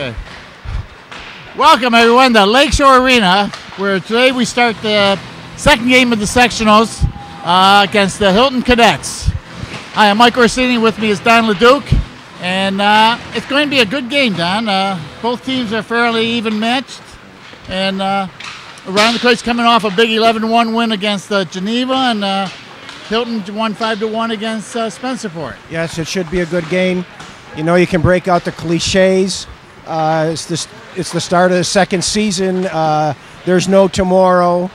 Okay. Welcome, everyone, to Lakeshore Arena, where today we start the second game of the sectionals against the Hilton Cadets. Hi, I'm Mike Orsini. With me is Don LeDuc, and it's going to be a good game, Don. Both teams are fairly even matched, and around the coast coming off a big 11-1 win against Geneva, and Hilton won 5-1 against Spencerport. Yes, it should be a good game. You know, you can break out the cliches. It's the start of the second season. There's no tomorrow.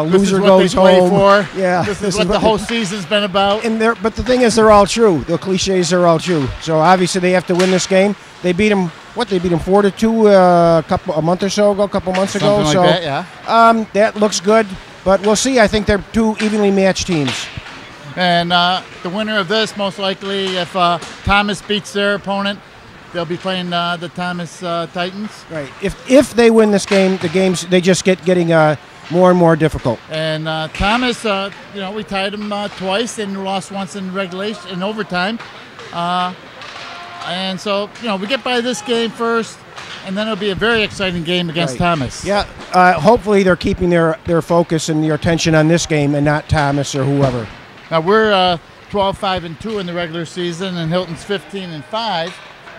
Loser goes home. For. Yeah, this is what the whole season's been about. But the thing is, they're all true. The cliches are all true. So obviously, they have to win this game. They beat them. They beat them 4-2 a month or so ago, a couple months ago. Something like that, yeah. That looks good. But we'll see. I think they're two evenly matched teams. And the winner of this, most likely, if Thomas beats their opponent, they'll be playing the Thomas Titans. Right. If they win this game, the games they just getting more and more difficult. And Thomas, we tied him twice and lost once in regulation in overtime. And so we get by this game first, and then it'll be a very exciting game against Thomas. Yeah. Hopefully they're keeping their focus and their attention on this game and not Thomas or whoever. Now we're 12-5-2 in the regular season, and Hilton's 15-5.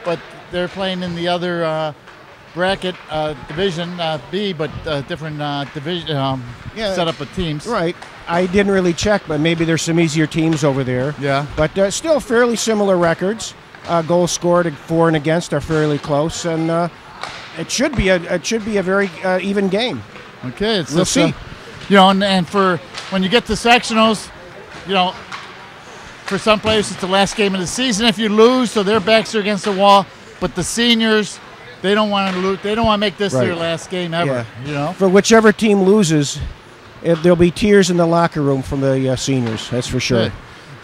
But they're playing in the other bracket, Division B, but different division setup of teams. Right. I didn't really check, but maybe there's some easier teams over there. Yeah. But still fairly similar records. Goals scored for and against are fairly close, and it should be a very even game. Okay. We'll see. And for when you get to sectionals, for some players, it's the last game of the season. If you lose, so their backs are against the wall. But the seniors, they don't want to lose. They don't want to make this their last game ever. Yeah. For whichever team loses, there'll be tears in the locker room from the seniors. That's for sure. Okay.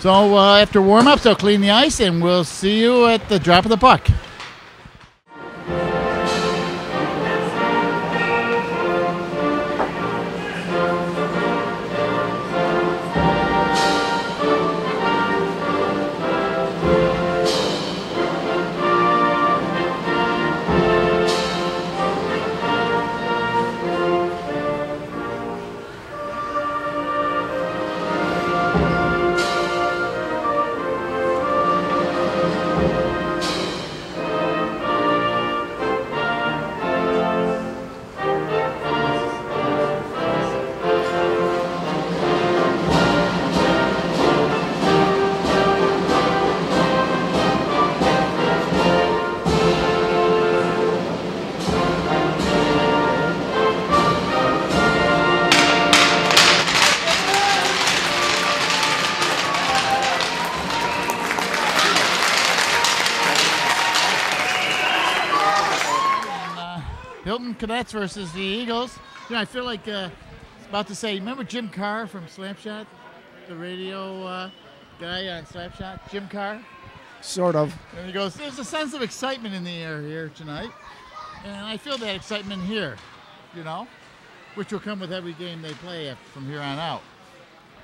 So after warm-ups, they'll clean the ice, and we'll see you at the drop of the puck. Hilton Cadets versus the Eagles. I feel like I was about to say, remember Jim Carr from Slapshot? The radio guy on Slapshot? Jim Carr? Sort of. And he goes, there's a sense of excitement in the air here tonight. And I feel that excitement here, which will come with every game they play from here on out.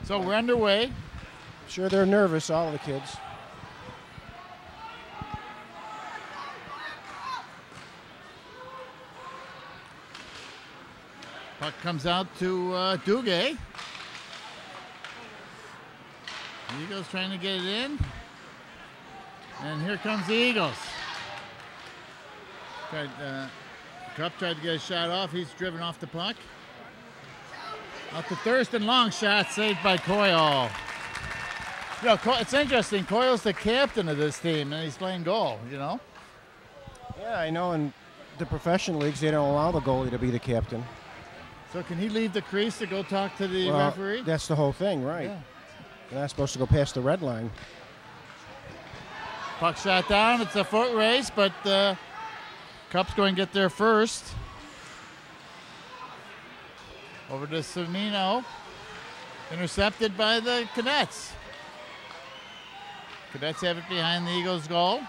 So we're underway. Sure, they're nervous, all the kids. Puck comes out to Duguay. The Eagles trying to get it in. And here comes the Eagles. Cup tried to get a shot off. He's driven off the puck. Out to Thurston, long shot saved by Coyle. It's interesting. Coyle's the captain of this team, and he's playing goal, Yeah, I know. In the professional leagues, they don't allow the goalie to be the captain. So can he leave the crease to go talk to the referee? That's the whole thing, right? Yeah. They're not supposed to go past the red line. Puck shot down. It's a foot race, but Cup's going to get there first. Over to Cimino. Intercepted by the Cadets. Cadets have it behind the Eagles' goal.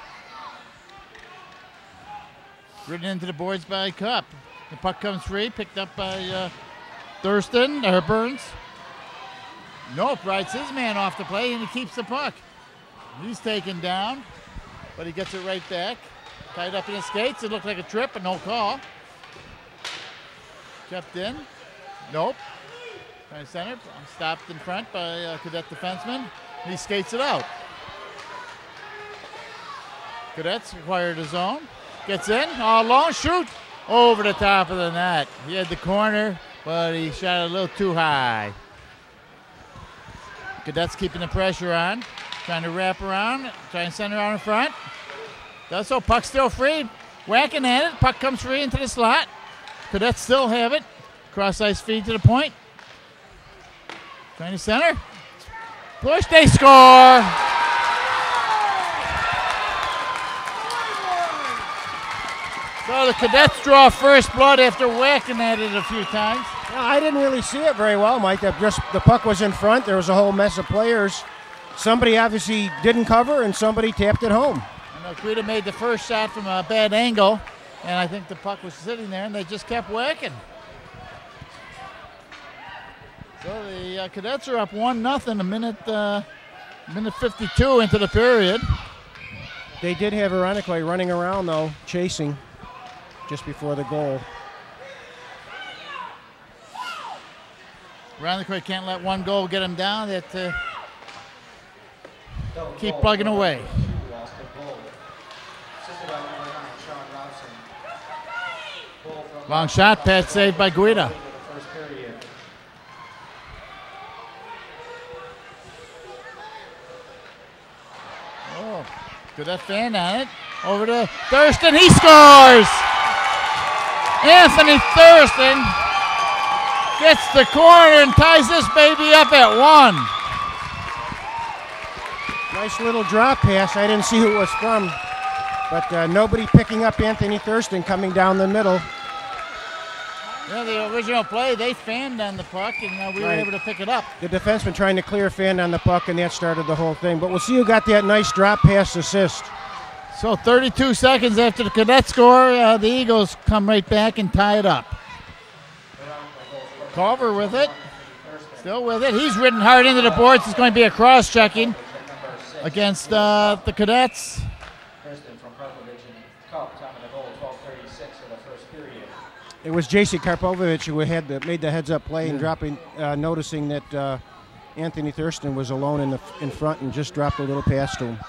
Ridden into the boards by Cup. The puck comes free, picked up by Burns. Nope, writes his man off the play, and he keeps the puck. He's taken down, but he gets it right back. Tied up in his skates. It looked like a trip, but no call. Kept in. Nope. Trying to center. Stopped in front by a Cadet defenseman. He skates it out. Cadets acquired his own. Gets in. All alone. Shoot. Over the top of the net. He had the corner, but he shot it a little too high. Cadets keeping the pressure on. Trying to wrap around. Trying to center out in front. Does so. Puck still free. Whacking at it. Puck comes free into the slot. Cadets still have it. Cross ice feed to the point. Trying to center. Push. They score. So the Cadets draw first blood after whacking at it a few times. I didn't really see it very well, Mike. The puck was in front. There was a whole mess of players. Somebody obviously didn't cover, and somebody tapped it home. And Guida made the first shot from a bad angle, and I think the puck was sitting there, and they just kept whacking. So the Cadets are up 1-0, minute 52 into the period. They did have Ironically running around, though, chasing just before the goal. Ironically can't let one goal get him down. They have to keep plugging away. Long shot, pass saved by Guida. Oh, good that fan on it. Over to Thurston, he scores! Anthony Thurston gets the corner and ties this baby up at 1. Nice little drop pass. I didn't see who it was from, but nobody picking up Anthony Thurston coming down the middle. Yeah, the original play, they fanned on the puck, and we were able to pick it up. The defenseman trying to clear fan on the puck, and that started the whole thing. But we'll see who got that nice drop pass assist. So 32 seconds after the Cadets score, the Eagles come right back and tie it up. Culver with it. Still with it. He's ridden hard into the boards. It's going to be a cross-checking against the Cadets. It was J.C. Karpovich who made the heads-up play and noticing that Anthony Thurston was alone in front and just dropped a little pass to him.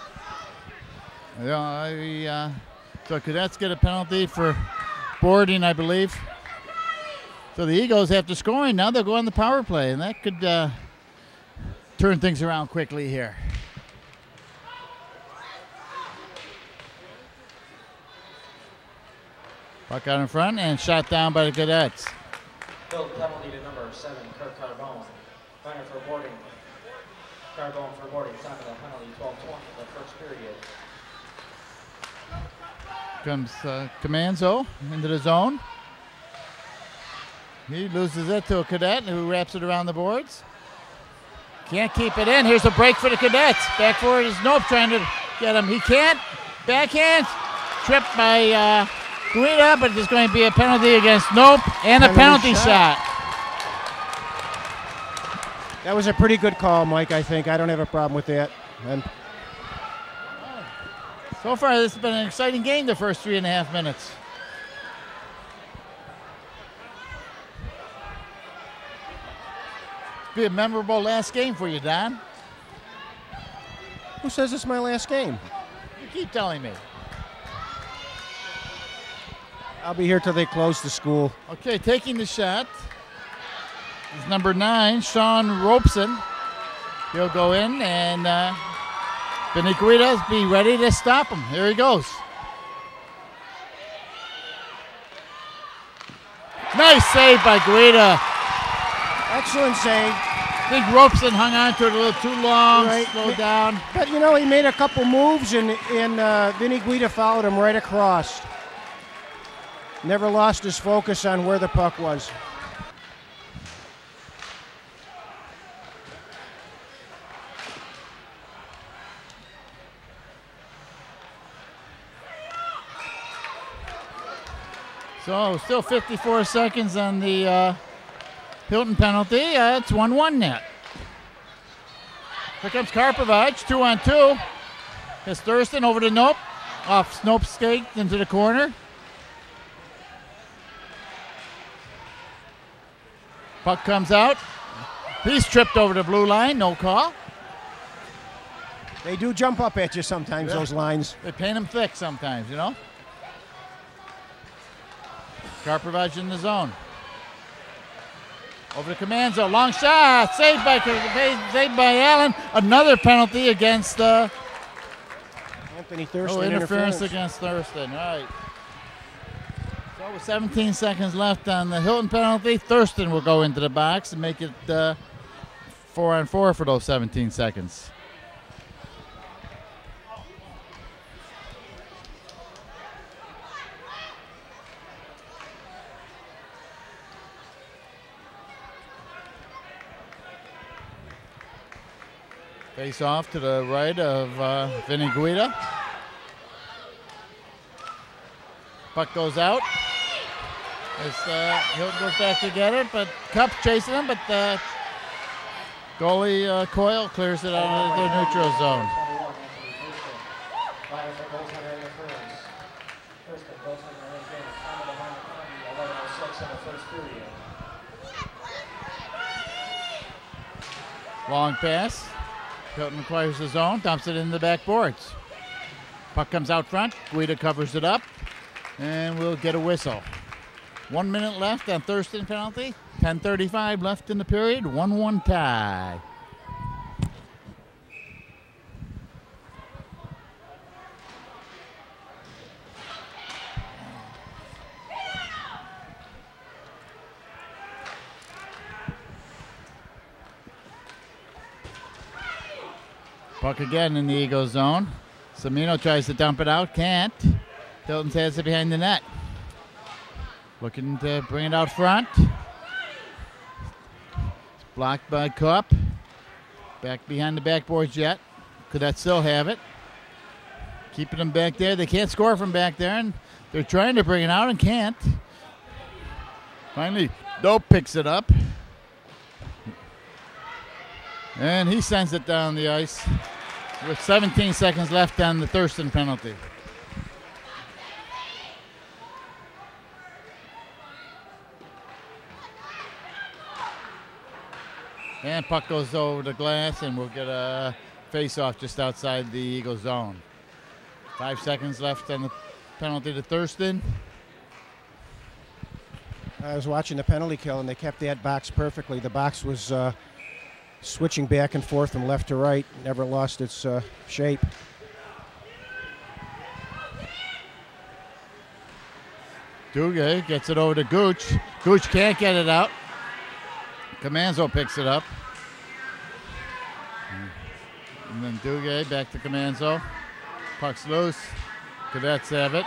Yeah, so Cadets get a penalty for boarding, I believe. So the Eagles, after scoring, now they'll go on the power play, and that could turn things around quickly here. Puck out in front and shot down by the Cadets. Bill penalty to number 7, Kirk Carbone. Final for boarding. Carbone for boarding. Time of the penalty, 12:20, the first period. Comes Comanzo into the zone. He loses it to a Cadet who wraps it around the boards. Can't keep it in. Here's a break for the Cadets. Back forward is Nope trying to get him. He can't. Backhand. Tripped by Guida, but there's going to be a penalty against Nope and a penalty shot. That was a pretty good call, Mike, I think. I don't have a problem with that. And so far, this has been an exciting game the first 3.5 minutes. Be a memorable last game for you, Don. Who says it's my last game? You keep telling me. I'll be here till they close the school. Okay, taking the shot is number 9, Sean Robeson. He'll go in, and Vinny Guida be ready to stop him. Here he goes. Nice save by Guida. Excellent save. I think Robeson hung on to it a little too long, slowed down. But, you know, he made a couple moves, and Vinny Guida followed him right across. Never lost his focus on where the puck was. So still 54 seconds on the Hilton penalty. It's 1-1 net. Here comes Karpovich, 2-on-2. It's Thurston over to Nope. off Snope's skate into the corner. Puck comes out. He's tripped over the blue line. No call. They do jump up at you sometimes, those lines. They paint them thick sometimes, you know. Karpovich in the zone. Over to Comanzo. Long shot. Saved by Allen. Another penalty against Anthony Thurston. Interference against Thurston. Right. So with 17 seconds left on the Hilton penalty, Thurston will go into the box and make it 4-on-4 for those 17 seconds. Face off to the right of Vinny Guida. Puck goes out. As Hilton goes back to get it, but Cup's chasing him, but goalie Coyle clears it out of the neutral zone. Long pass. Hilton acquires the zone, dumps it in the backboards. Puck comes out front. Guida covers it up, and we'll get a whistle. 1 minute left on Thurston penalty. 10:35 left in the period. 1-1 tie. Puck again in the Eagles zone. Samino tries to dump it out, can't. Hilton has it behind the net. Looking to bring it out front. It's blocked by Cup. Back behind the backboards yet. Could that still have it? Keeping them back there. They can't score from back there, and they're trying to bring it out and can't. Finally, Dope picks it up. And he sends it down the ice with 17 seconds left on the Thurston penalty. And puck goes over the glass, and we'll get a face-off just outside the Eagle zone. 5 seconds left on the penalty to Thurston. I was watching the penalty kill, and they kept that box perfectly. The box was switching back and forth from left to right, never lost its shape. Duguay gets it over to Gooch. Gooch can't get it out. Comanzo picks it up. And then Duguay back to Comanzo. Puck's loose. Cadets have it.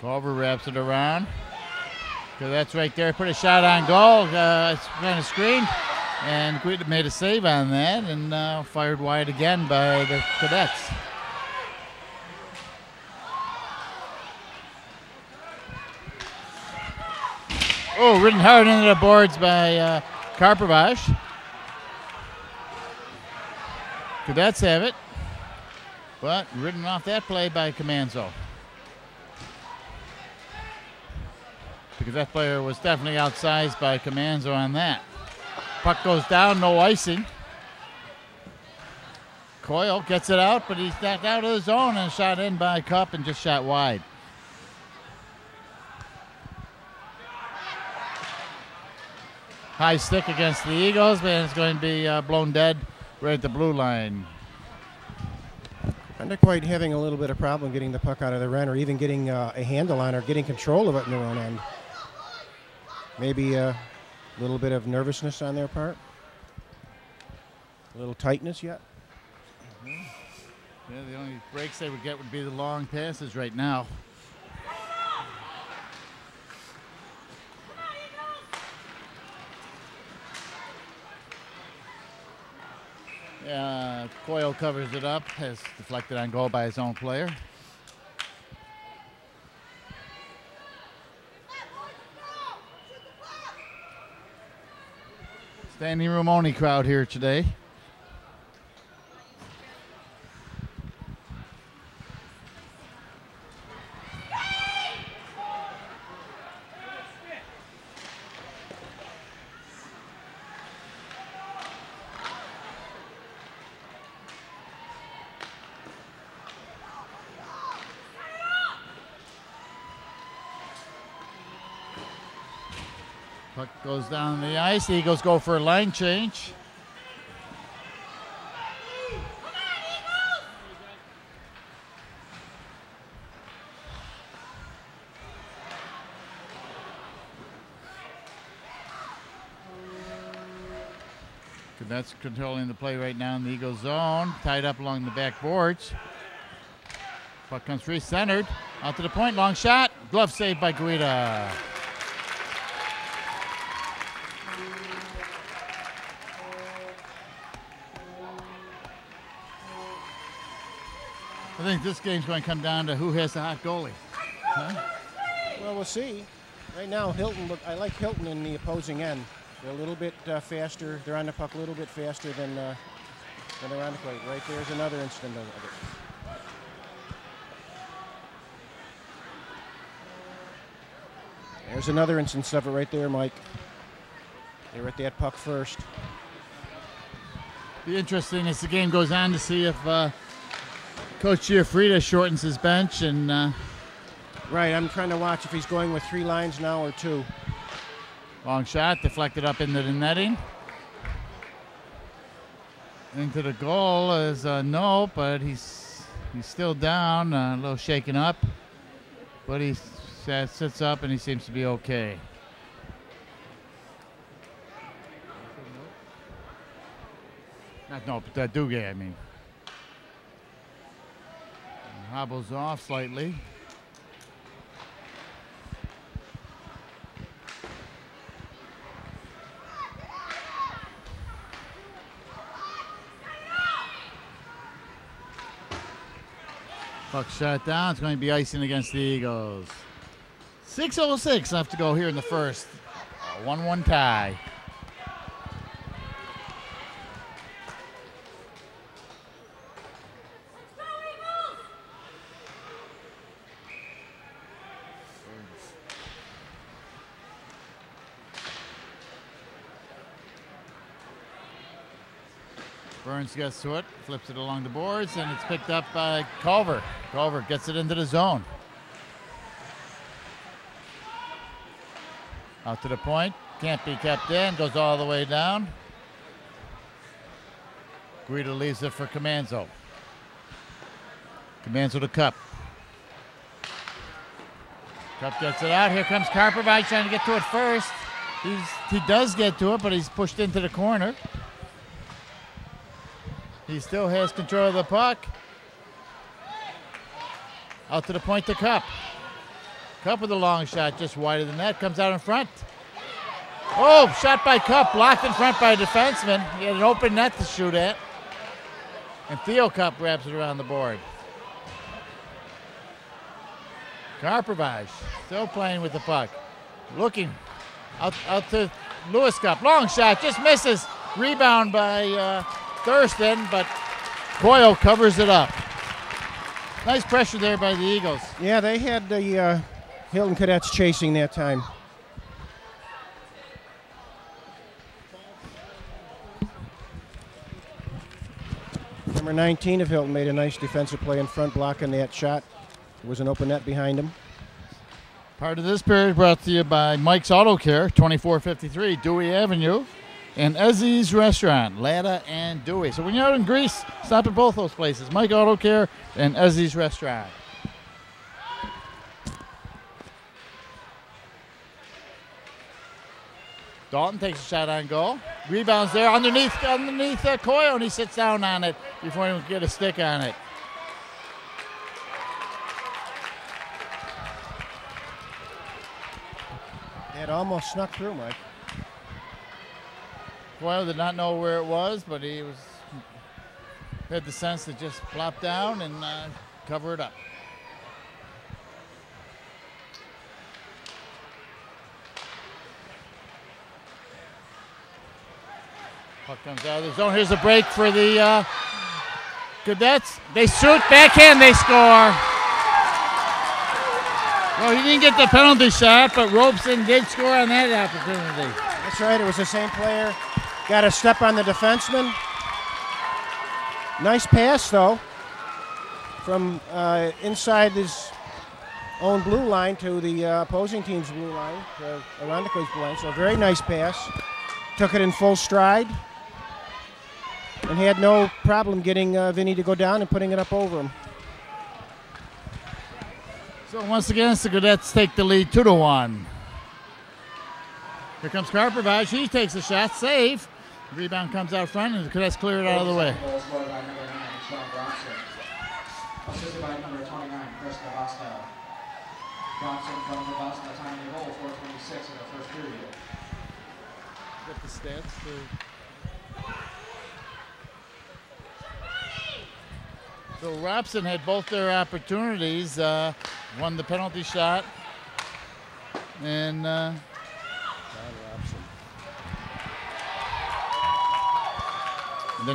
Culver wraps it around. So that's right there. Put a shot on goal. It's kind of screened. And Guida made a save on that and fired wide again by the Cadets. Oh, ridden hard into the boards by Karpovich. Cadets have it. But ridden off that play by Comanzo. Because that player was definitely outsized by Comanzo on that. Puck goes down, no icing. Coyle gets it out, but he's knocked out of the zone and shot in by Cup and just shot wide. High stick against the Eagles, and it's going to be blown dead right at the blue line. And they're quite having a little bit of problem getting the puck out of their end or even getting a handle on it or getting control of it in their own end. Maybe a little bit of nervousness on their part. A little tightness yet. Yeah, the only breaks they would get would be the long passes right now. Coyle covers it up, has deflected on goal by his own player. Standing room only crowd here today. Puck goes down the ice. The Eagles go for a line change. That's controlling the play right now in the Eagles zone. Tied up along the back boards. Puck comes free, centered. Out to the point, long shot. Glove saved by Guida. I think this game's going to come down to who has the hot goalie. Huh? Well, we'll see. Right now, Hilton. I like Hilton in the opposing end. They're a little bit faster. They're on the puck a little bit faster than they're on the plate. Right there's another incident of it. There's another instance of it right there, Mike. They were at that puck first. Be interesting as the game goes on to see if Coach Giuffrida shortens his bench and. Right, I'm trying to watch if he's going with 3 lines now or 2. Long shot, deflected up into the netting. Into the goal is no, but he's still down, a little shaken up. But he sits up and he seems to be okay. Not no, but Duguay, I mean. Hobbles off slightly. Puck shot down. It's going to be icing against the Eagles. 6:06 left to go here in the first. 1-1 tie. Burns gets to it, flips it along the boards, and it's picked up by Culver. Culver gets it into the zone. Out to the point, can't be kept in, goes all the way down. Guida leaves it for Comanzo. Comanzo to Cup. Cup gets it out, here comes Karpovich trying to get to it first. He does get to it, but he's pushed into the corner. He still has control of the puck. Out to the point to Cup. Cup with a long shot, just wide of the net, comes out in front. Oh, shot by Cup, blocked in front by a defenseman. He had an open net to shoot at. And Theo Cup grabs it around the board. Karpovich still playing with the puck. Looking out to Lewis Cup. Long shot, just misses. Rebound by Thurston, but Coyle covers it up. Nice pressure there by the Eagles. Yeah, they had the Hilton Cadets chasing that time. Number 19 of Hilton made a nice defensive play in front, blocking that shot. There was an open net behind him. Part of this period brought to you by Mike's Auto Care, 2453 Dewey Avenue, and Ezzy's Restaurant, Latta and Dewey. So when you're out in Greece, stop at both those places, Mike Auto Care and Ezzy's Restaurant. Dalton takes a shot on goal. Rebounds there underneath Coyle, and he sits down on it before he can get a stick on it. It almost snuck through, Mike. Coyle did not know where it was, but he was had the sense to just plop down and cover it up. Puck comes out of the zone. Here's a break for the Cadets. They shoot, backhand, they score. Well, he didn't get the penalty shot, but Robeson did score on that opportunity. That's right, it was the same player. Got a step on the defenseman. Nice pass, though, from inside his own blue line to the opposing team's blue line, around the blue line. So a very nice pass. Took it in full stride and had no problem getting Vinny to go down and putting it up over him. So once again, the Cadets take the lead 2-1. Here comes Karpovich. He takes a shot, save. Rebound comes out front, and the Cadets clear it out of the way. Assisted by number 29, Chris Navasta. Johnson from Navasta, time of the goal, 4:26 in the first period. Get the stats too. So Robson had both their opportunities, won the penalty shot, and then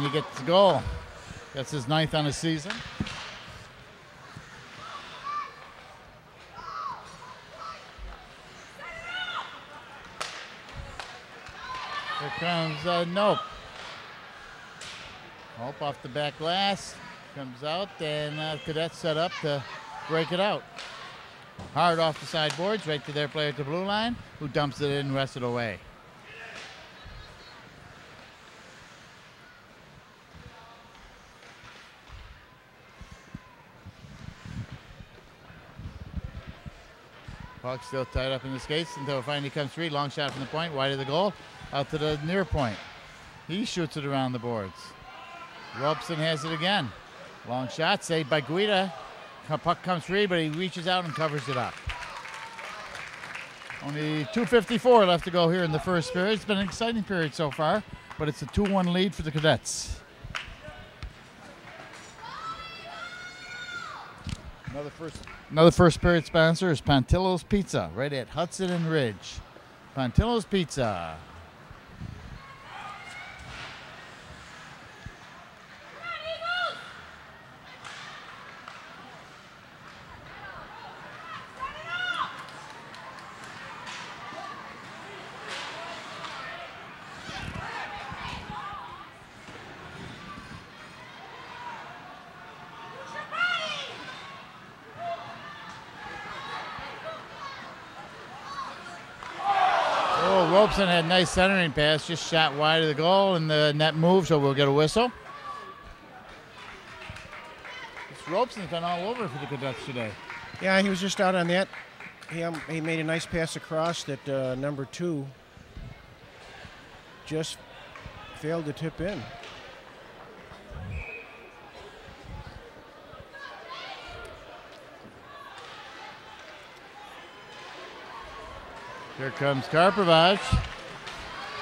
he gets the goal. That's his 9th on the season. Here comes Nope. Nope off the back glass. Comes out, and Cadets set up to break it out. Hard off the sideboards, right to their player at the blue line, who dumps it in and rests it away. Puck still tied up in the skates until it finally comes free. Long shot from the point, wide of the goal, out to the near point. He shoots it around the boards. Robeson has it again. Long shot, saved by Guida. Puck comes free, but he reaches out and covers it up. Only 2:54 left to go here in the first period. It's been an exciting period so far, but it's a 2-1 lead for the Cadets. Another first period sponsor is Pontillo's Pizza, right at Hudson and Ridge. Pontillo's Pizza. Robeson had a nice centering pass, just shot wide of the goal, and the net moved, so we'll get a whistle. This Robeson's been all over for the Cadets today. Yeah, he was just out on that. He made a nice pass across that number 2 just failed to tip in. Here comes Karpovich,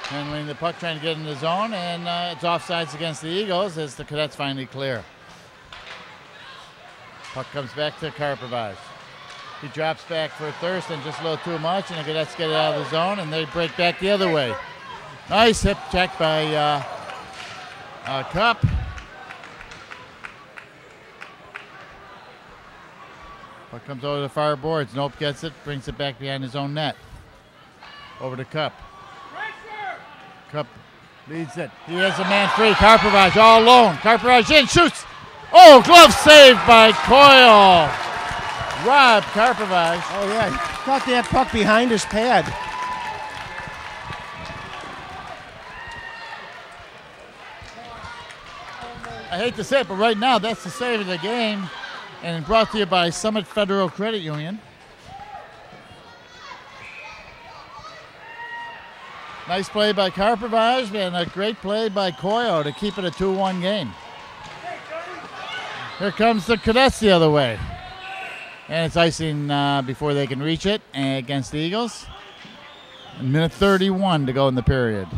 handling the puck, trying to get in the zone, and it's offsides against the Eagles as the Cadets finally clear. Puck comes back to Karpovich. He drops back for Thurston, just a little too much, and the Cadets get it out of the zone, and they break back the other way. Nice hip check by Cup. Puck comes over the far boards. Nope gets it, brings it back behind his own net. Over to Cup. Cup leads it. He has a man free. Karpovich all alone. Karpovich in, shoots. Oh, glove saved by Coyle. Rob Karpovich. Oh, yeah. He caught that puck behind his pad. I hate to say it, but right now that's the save of the game. And brought to you by Summit Federal Credit Union. Nice play by Karpovich and a great play by Coyo to keep it a 2-1 game. Here comes the Cadets the other way. And it's icing before they can reach it against the Eagles. A minute 31 to go in the period.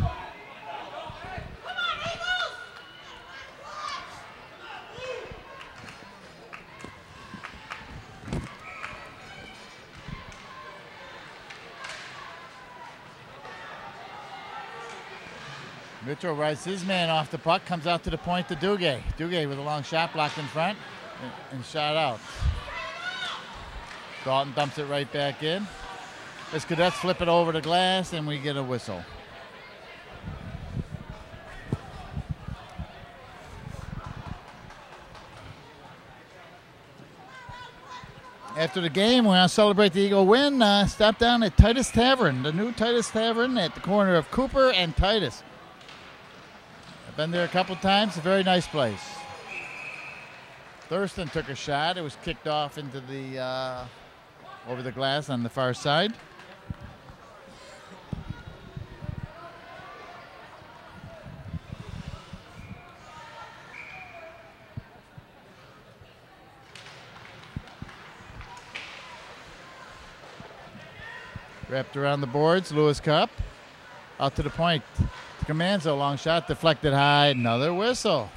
Mitchell rides his man off the puck, comes out to the point to Duguay. Duguay with a long shot blocked in front and shot out. Dalton dumps it right back in. As Cadets flip it over the glass and we get a whistle. After the game, we're going to celebrate the Eagle win. Stop down at Titus Tavern, the new Titus Tavern at the corner of Cooper and Titus. I've been there a couple times. A very nice place. Thurston took a shot. It was kicked off into the over the glass on the far side. Wrapped around the boards, Lewis Cup. Out to the point. Comanzo, long shot, deflected high. Another whistle.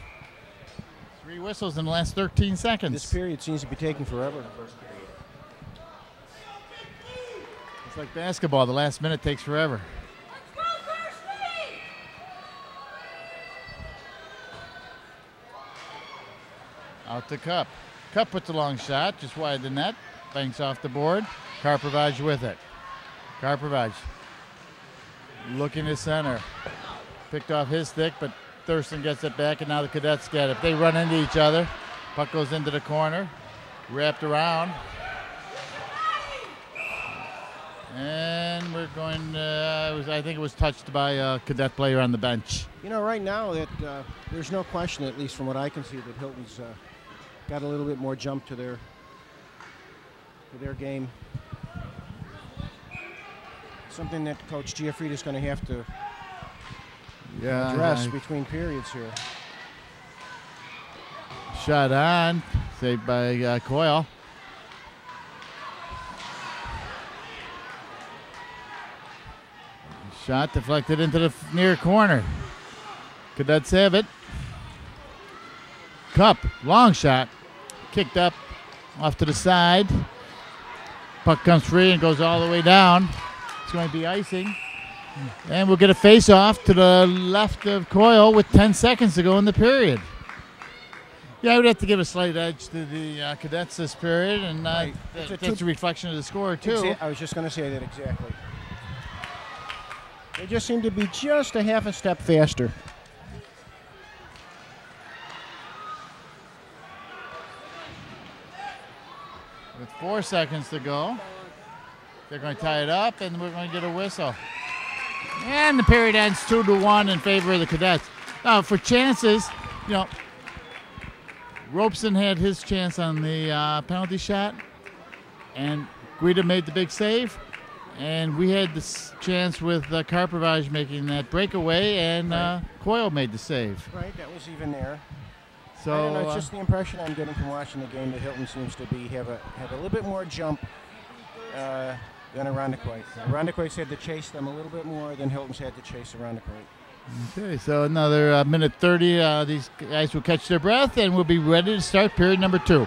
3 whistles in the last 13 seconds. This period seems to be taking forever. It's like basketball. The last minute takes forever. Out to Cup. Cup puts a long shot, just wide the net. Banks off the board. Karpovich with it. Karpovich looking to center. Picked off his stick, but Thurston gets it back, and now the Cadets get it. They run into each other. Puck goes into the corner. Wrapped around. And we're going I think it was touched by a Cadet player on the bench. You know, right now, that there's no question, at least from what I can see, that Hilton's got a little bit more jump to their game. Something that Coach Giaffrida is going to have to address between periods here. Shot on, saved by Coyle. Shot deflected into the near corner. Cadets have it. Cup, long shot, kicked up off to the side. Puck comes free and goes all the way down. It's going to be icing. And we'll get a face-off to the left of Coyle with 10 seconds to go in the period. Yeah, I would have to give a slight edge to the Cadets this period, and Right. that's a reflection of the score, too. I was just going to say that exactly. They just seem to be just a half a step faster. With 4 seconds to go. They're going to tie it up, and we're going to get a whistle. And the period ends 2-1 in favor of the Cadets. Now, for chances, you know, Robeson had his chance on the penalty shot, and Guida made the big save. And we had this chance with Karpovich making that breakaway, and Coyle made the save. Right, that was even there. So I don't know, it's just the impression I'm getting from watching the game that Hilton seems to have a little bit more jump than Irondequoit. Irondequoit's had to chase them a little bit more than Hilton's had to chase Irondequoit. Okay, so another minute 30. These guys will catch their breath, and we'll be ready to start period number 2.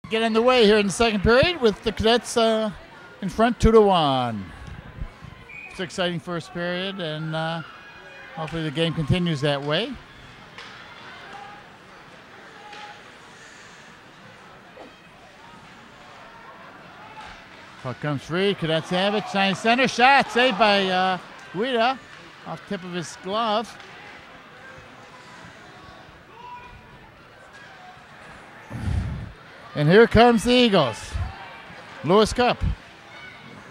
Get underway here in the second period with the Cadets in front 2-1. It's an exciting first period, and hopefully the game continues that way. Puck comes free. Cadets have it. Shine center. Shot saved by Guida off tip of his glove. And here comes the Eagles. Lewis Cup.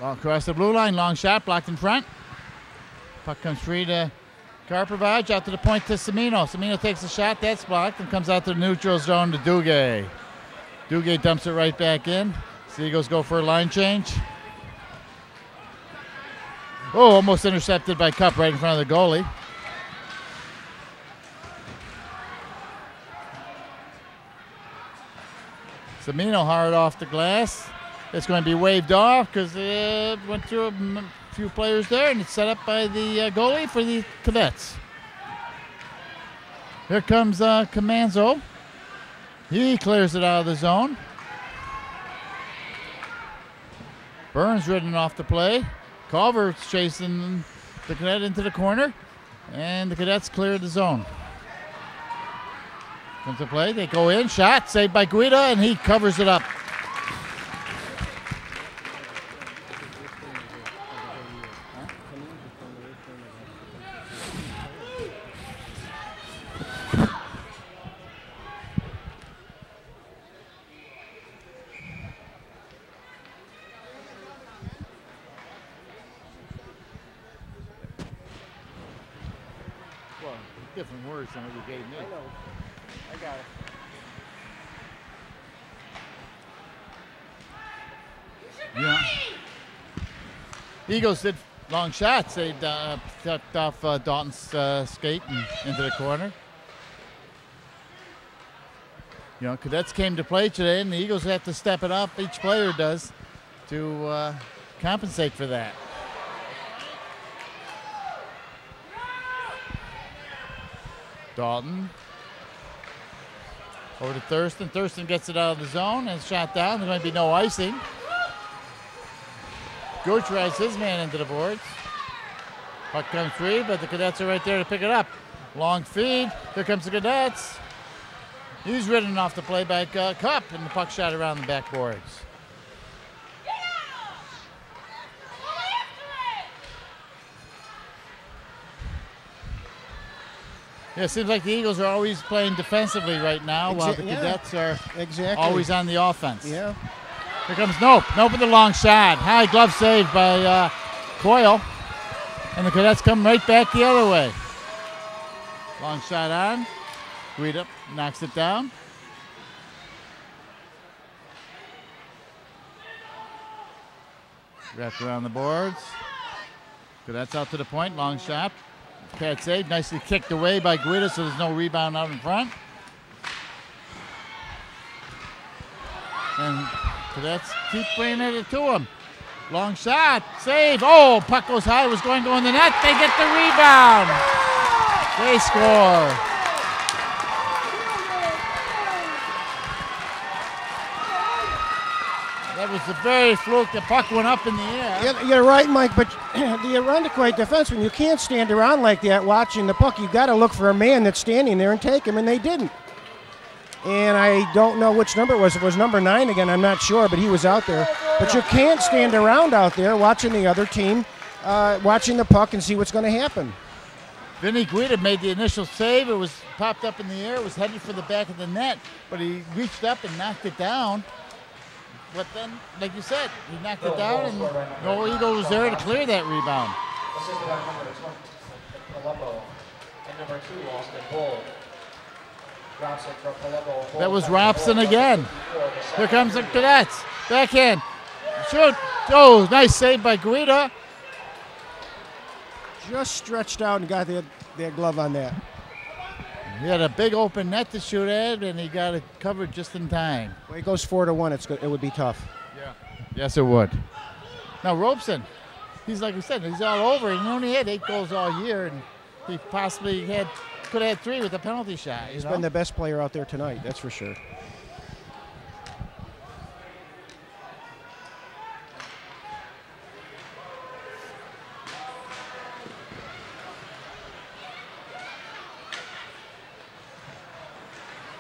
Across the blue line. Long shot blocked in front. Puck comes free to Karpovich. Out to the point to Semino. Semino takes the shot. That's blocked and comes out to the neutral zone to Duguay. Duguay dumps it right back in. The Eagles go for a line change. Oh, almost intercepted by Cup right in front of the goalie. Semino hard off the glass. It's going to be waved off because it went through a few players there, and it's set up by the goalie for the Cadets. Here comes Comanzo. He clears it out of the zone. Burns ridden off the play. Culver's chasing the cadet into the corner, and the cadets clear the zone. Comes to play. They go in. Shot saved by Guida, and he covers it up. Well, different words than what you gave me. I know. I got it. Yeah. Eagles did long shots. They tucked off Dalton's skate and into the corner. You know, cadets came to play today, and the Eagles have to step it up. Each player does to compensate for that. Dalton over to Thurston. Thurston gets it out of the zone and shot down. There's going to be no icing. Gooch drives his man into the boards. Puck comes free, but the cadets are right there to pick it up. Long feed. Here comes the cadets. He's ridden off the play by Cup, and the puck shot around the backboards. Yeah, it seems like the Eagles are always playing defensively right now, while the cadets are always on the offense. Yeah. Here comes Nope. Nope with a long shot. High glove save by Coyle. And the cadets come right back the other way. Long shot on. Guida knocks it down. Wrapped around the boards. Cadets out to the point. Long shot. Pad save. Nicely kicked away by Guida, so there's no rebound out in front. And cadets keep bringing it to him. Long shot. Save. Oh, puck goes high. Was going to go in the net. They get the rebound. They score. That was a very fluke. The puck went up in the air. Yeah, you're right, Mike, but the Irondequoit defenseman, you can't stand around like that watching the puck. You've got to look for a man that's standing there and take him, and they didn't. And I don't know which number it was. It was number 9 again. I'm not sure, but he was out there. But you can't stand around out there watching the other team, watching the puck and see what's going to happen. Vinny Guida made the initial save. It was popped up in the air. It was headed for the back of the net, but he reached up and knocked it down. But then, like you said, he knocked it down, and no Eagle was there to clear that rebound. Assisted by number 20, Palumbo, and number 2, Austin Bull. Robson for Palumbo. That was Robson again. Here comes the cadets. Backhand. Shoot. Oh, nice save by Guida. Just stretched out and got their glove on that. He had a big open net to shoot at, and he got it covered just in time. Well, it goes 4-1. It's good. It would be tough. Yeah. Yes, it would. Now, Robeson, he's like we said, he's all over. He only had 8 goals all year, and he possibly could have had 3 with a penalty shot. He's been the best player out there tonight, that's for sure.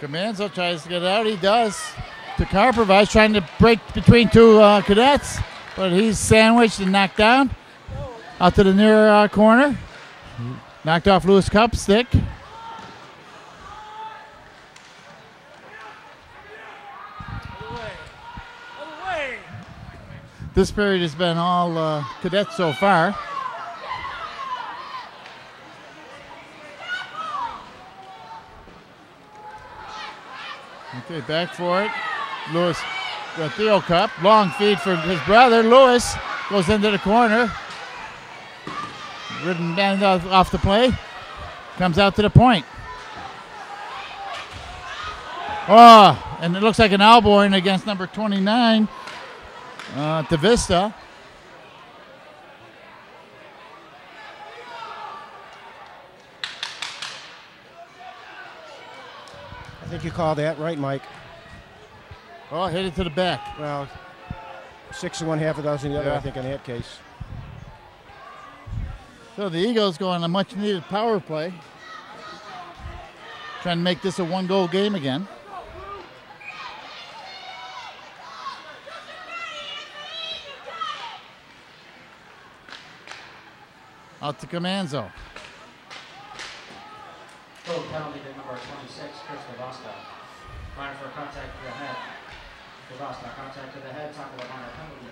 Comanzo tries to get out. He does. To Karprovich, trying to break between 2 cadets, but he's sandwiched and knocked down. Out to the near corner. Knocked off Lewis Cup's stick. This period has been all cadets so far. Okay, back for it. Lewis, Theo Cup, long feed for his brother. Lewis goes into the corner. Ridden down off the play. Comes out to the point. Oh, and it looks like an elbowing against number 29, DeVista. I think you call that right, Mike. Oh, hit it to the back. Well, 6 and 1/2 of those in the other, Yeah. I think, in that case. So the Eagles go on a much needed power play. Trying to make this a 1-goal game again. Out to Comanzo. Full penalty to number 26, Chris Devasta. Minor for contact to the head. Devasta, contact to the head, top of the minor penalty,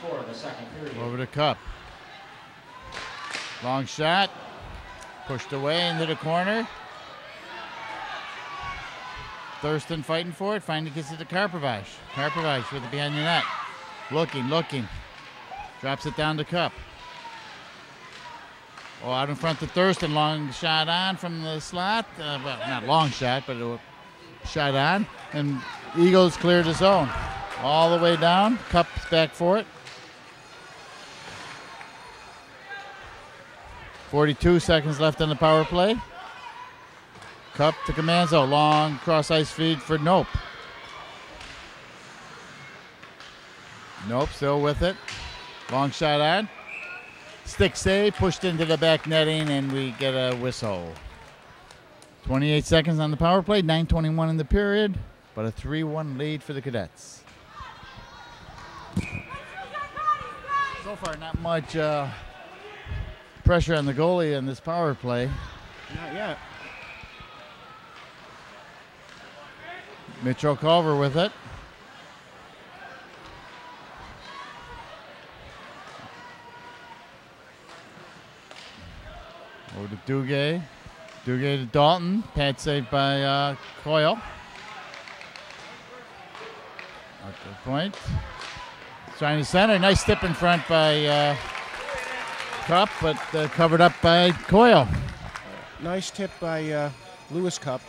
10-24 of the second period. Over to Cup. Long shot. Pushed away into the corner. Thurston fighting for it. Finally gets it to Karpovich. Karpovich with it behind the net. Looking. Drops it down to Cup. Oh, out in front to Thurston. Long shot on from the slot. Well, not long shot, but a shot on. And Eagles cleared the zone. All the way down. Cup's back for it. 42 seconds left on the power play. Cup to Comanzo. Long cross ice feed for Nope. Nope still with it. Long shot on. Stick save, pushed into the back netting, and we get a whistle. 28 seconds on the power play, 9:21 in the period, but a 3-1 lead for the Cadets. So far, not much pressure on the goalie in this power play. Not yet. Mitchell Culver with it. Over to Duguay. Duguay to Dalton. Pad saved by Coyle. Up to the point. Trying to center. Nice step in front by Cup, but covered up by Coyle. Nice tip by Lewis Cup,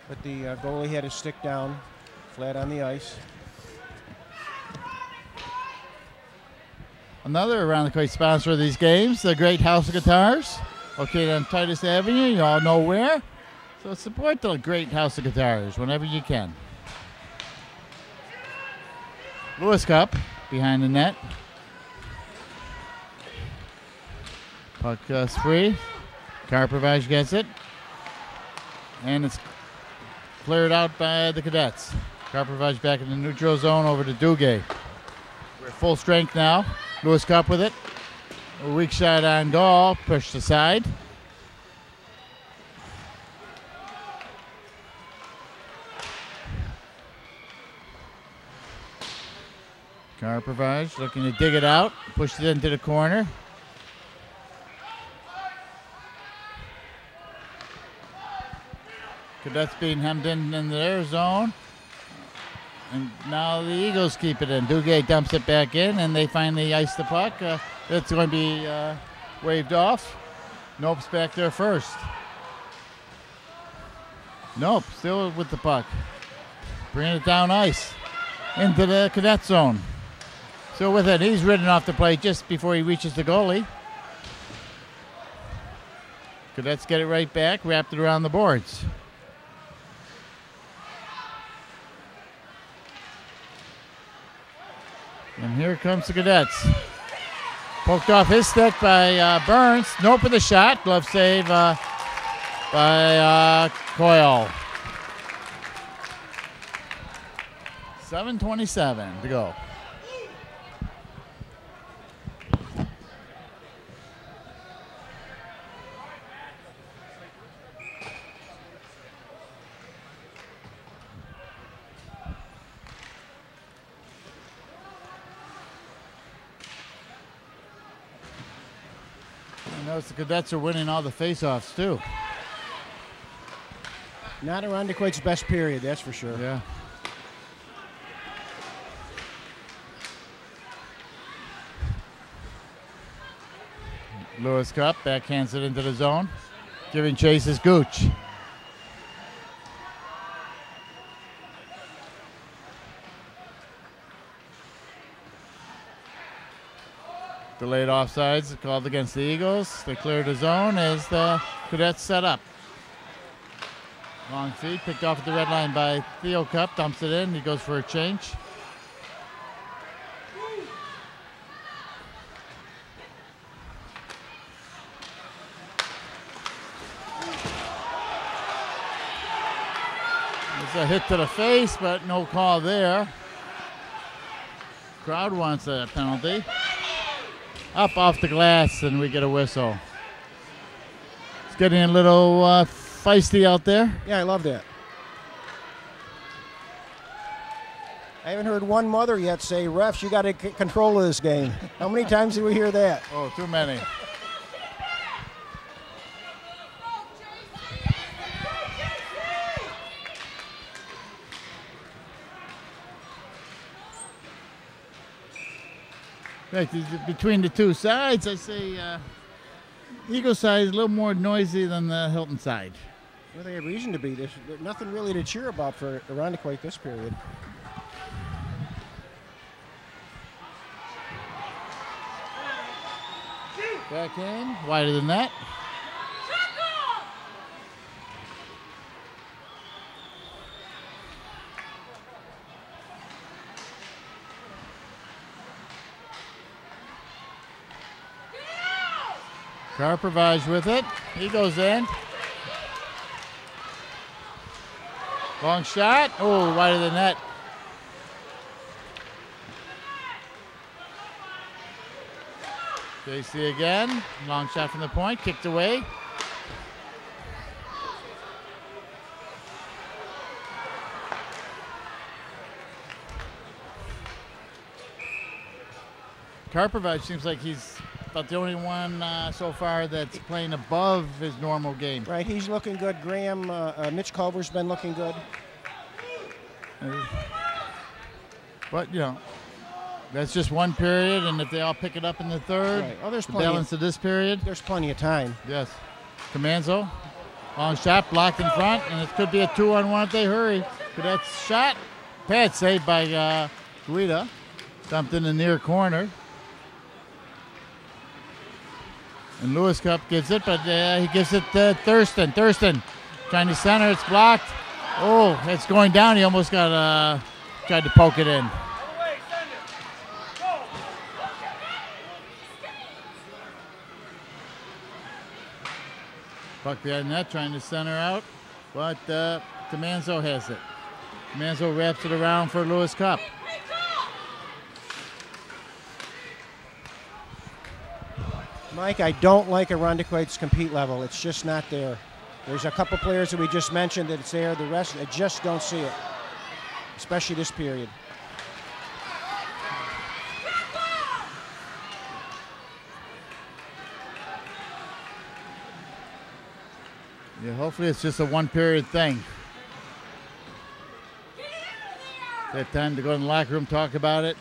but the goalie had his stick down, flat on the ice. Another Around the Quake sponsor of these games, the Great House of Guitars, located on Titus Avenue. You all know where. So support the Great House of Guitars whenever you can. Lewis Cup behind the net. Puck free. Karpovich gets it. And it's cleared out by the Cadets. Karpovich back in the neutral zone over to Duguay. We're at full strength now. Lewis Cup with it. A weak shot on goal, pushed aside. Karpovich looking to dig it out, pushed it into the corner. Cadets being hemmed in their zone. And now the Eagles keep it in. Duguay dumps it back in, and they finally ice the puck. It's going to be waved off. Nope's back there first. Nope, still with the puck. Bringing it down ice into the Cadet zone. Still with it. He's ridden off the play just before he reaches the goalie. Cadets get it right back, wrapped it around the boards. And here comes the Cadets. Poked off his stick by Burns. Nope with a shot. Glove save by Coyle. 7:27 to go. Notice the Cadets are winning all the faceoffs too. Not Irondequoit's best period, that's for sure. Yeah. Lewis Cup backhands it into the zone. Giving chase is Gooch. Delayed offsides called against the Eagles. They cleared the zone as the Cadets set up. Long feed picked off at the red line by Theo Cup. Dumps it in. He goes for a change. It's a hit to the face, but no call there. Crowd wants a penalty. Up off the glass, and we get a whistle. It's getting a little feisty out there. Yeah, I love that. I haven't heard one mother yet say, refs, you got to get control of this game. How many times did we hear that? Oh, too many. Right, between the two sides, I say Eagle side is a little more noisy than the Hilton side. Well, they have reason to be. There's nothing really to cheer about for Irondequoit this period. Back in, wider than that. Karpovich with it. He goes in. Long shot. Oh, wider than that. JC again. Long shot from the point. Kicked away. Karpovich seems like he's about the only one so far that's playing above his normal game. Right, he's looking good. Graham, Mitch Culver's been looking good. But, you know, that's just one period, and if they all pick it up in the third, right. Oh, there's the plenty balance of this period. There's plenty of time. Yes. Comanzo, long shot, blocked in front, and it could be a 2-on-1 if they hurry. Cadets shot. Pad saved by Guida. Dumped in the near corner. And Lewis Cup gives it, but he gives it to Thurston. Thurston trying to center, it's blocked. Oh, it's going down. He almost got tried to poke it in. Puck behind net, trying to center out, but Comanzo has it. Comanzo wraps it around for Lewis Cup. Mike, I don't like Irondequoit's compete level. It's just not there. There's a couple players that we just mentioned that it's there. The rest, I just don't see it, especially this period. Yeah, hopefully it's just a one-period thing. They have time to go in the locker room, talk about it.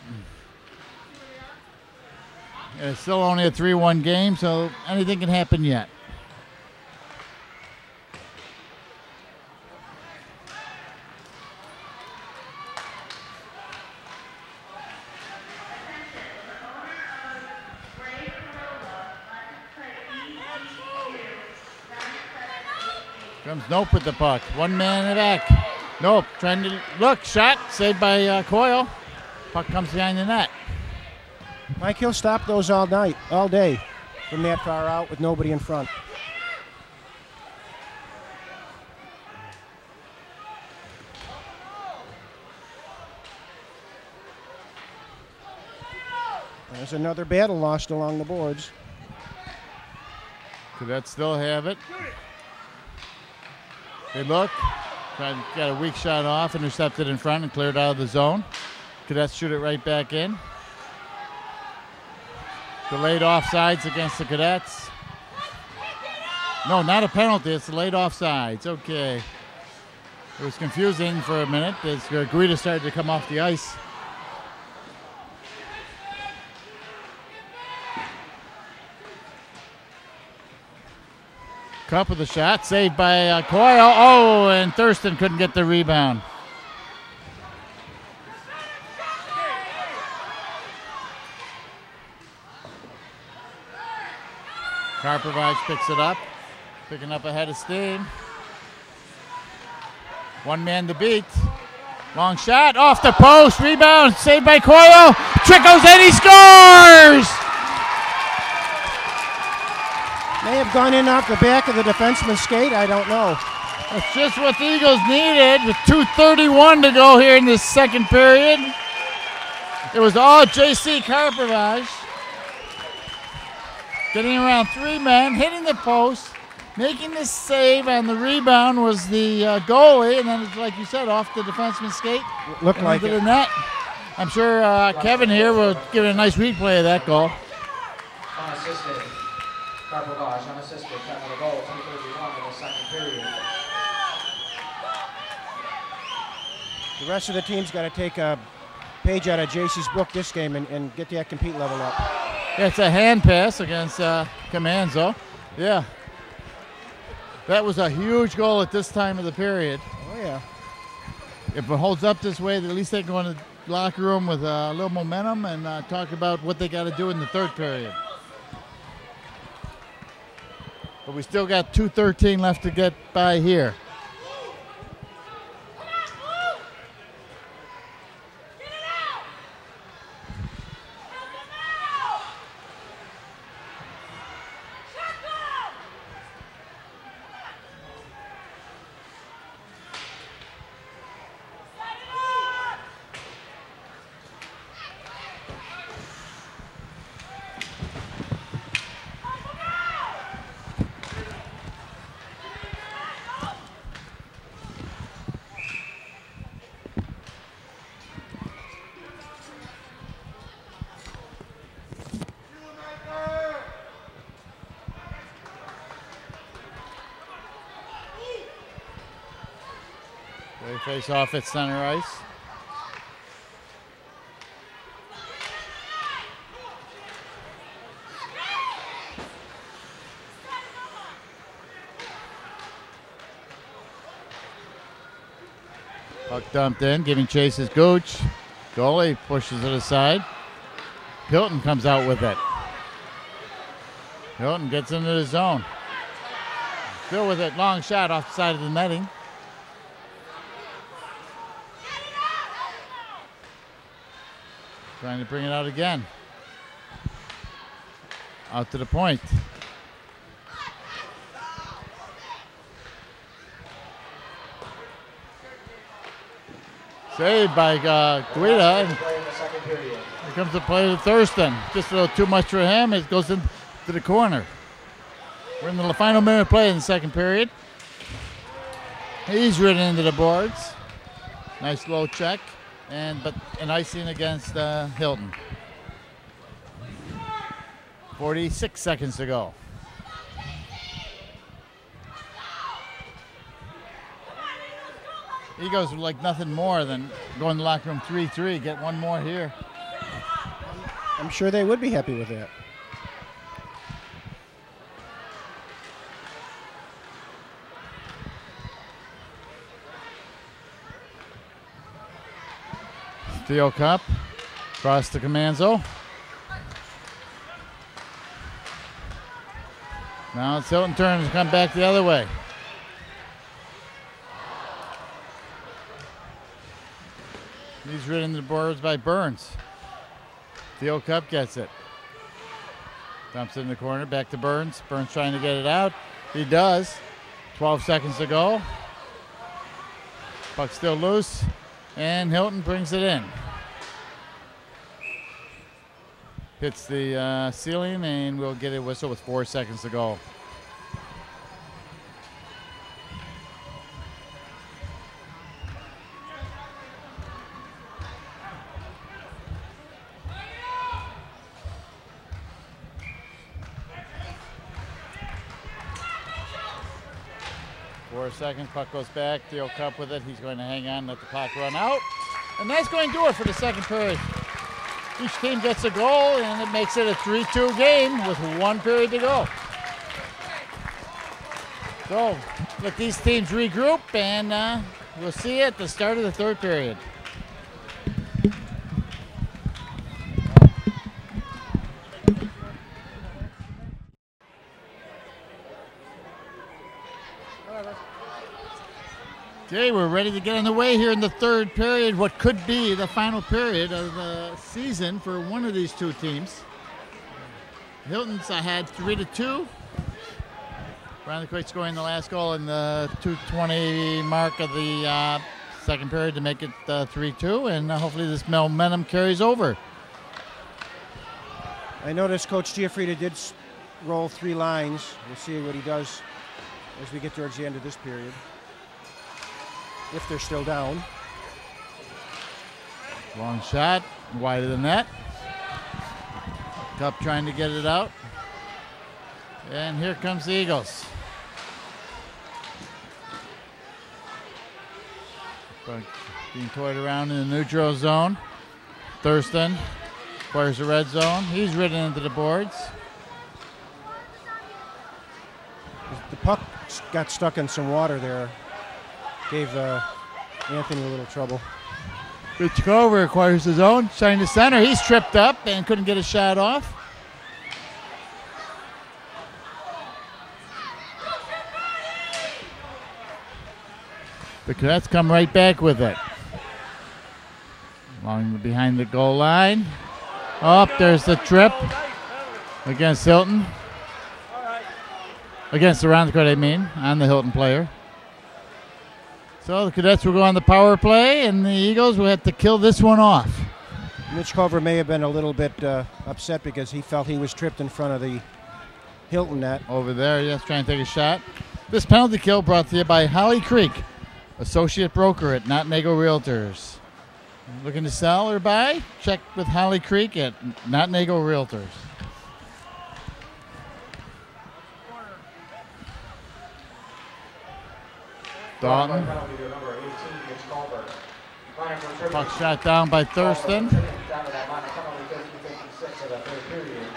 It's still only a 3-1 game, so anything can happen yet. Comes Nope with the puck. One man in the back. Nope, trying to look, shot, saved by Coyle. Puck comes behind the net. Mike, he'll stop those all night, all day, from that far out with nobody in front. There's another battle lost along the boards. Cadets still have it. They look, got a weak shot off, intercepted in front and cleared out of the zone. Cadets shoot it right back in. Delayed offsides against the Cadets. No, not a penalty. It's delayed offsides. Okay. It was confusing for a minute as Guida started to come off the ice. Cup with the shot, saved by Coyle. Oh, and Thurston couldn't get the rebound. Karpovich picks it up, picking up ahead of steam. One man to beat. Long shot, off the post, rebound, saved by Coyle. Trickles in, he scores! May have gone in off the back of the defenseman's skate, I don't know. That's just what the Eagles needed with 2:31 to go here in this second period. It was all J.C. Karprovage. Getting around 3 men, hitting the post, making the save on the rebound was the goalie, and then, like you said, off the defenseman's skate. Looked like into it. the net. I'm sure Kevin here will give it a nice replay of that goal. Unassisted. Karprovage unassisted. Count of the goal. 2:31 in the second period. The rest of the team's got to take a page out of JC's book this game and get that compete level up. Yeah, it's a hand pass against Comanzo. Yeah. That was a huge goal at this time of the period. Oh, yeah. If it holds up this way, at least they go in the locker room with a little momentum and talk about what they got to do in the third period. But we still got 2:13 left to get by here. They face off at center ice. Puck dumped in, giving chase is Gooch. Goalie pushes it aside. Hilton comes out with it. Hilton gets into the zone. Still with it, long shot off the side of the netting. Trying to bring it out again. Out to the point. Saved by Guida. Here comes the play to Thurston. Just a little too much for him. It goes into the corner. We're in the final minute of play in the second period. He's ridden into the boards. Nice low check. But an icing against Hilton. 46 seconds to go. Eagles would like nothing more than go in the locker room 3-3, get one more here. I'm sure they would be happy with that. Theo Cup, across to Comanzo. Now it's Hilton turn to come back the other way. He's ridden into the boards by Burns. Theo Cup gets it. Dumps it in the corner, back to Burns. Burns trying to get it out. He does. 12 seconds to go. Puck still loose. And Hilton brings it in. Hits the ceiling, and we'll get a whistle with 4 seconds to go. Seconds, puck goes back. Theo Cup with it. He's going to hang on, let the clock run out. And that's going to do it for the second period. Each team gets a goal, and it makes it a 3-2 game with 1 period to go. So, let these teams regroup, and we'll see you at the start of the third period. Okay, we're ready to get on the way here in the third period, what could be the final period of the season for one of these two teams. Hilton's had 3-2. Around the Quake scoring the last goal in the 2:20 mark of the second period to make it 3-2, and hopefully this momentum carries over. I noticed Coach Giaffrida did roll 3 lines. We'll see what he does as we get towards the end of this period, if they're still down. Long shot, wide of the net. Cup trying to get it out. And here comes the Eagles. Being toyed around in the neutral zone. Thurston acquires the red zone. He's ridden into the boards. The puck got stuck in some water there. Gave Anthony a little trouble. Rich Cover acquires his own. Trying to center. He's tripped up and couldn't get a shot off. The Cadets come right back with it. Along behind the goal line. Up, there's the trip against Hilton. Against the round court, I mean, on the Hilton player. So the Cadets will go on the power play, and the Eagles will have to kill this one off. Mitch Culver may have been a little bit upset because he felt he was tripped in front of the Hilton net. Over there, yes, trying to take a shot. This penalty kill brought to you by Holly Creek, associate broker at Notnago Realtors. Looking to sell or buy? Check with Holly Creek at Notnago Realtors. Dalton. Puck shot down by Thurston.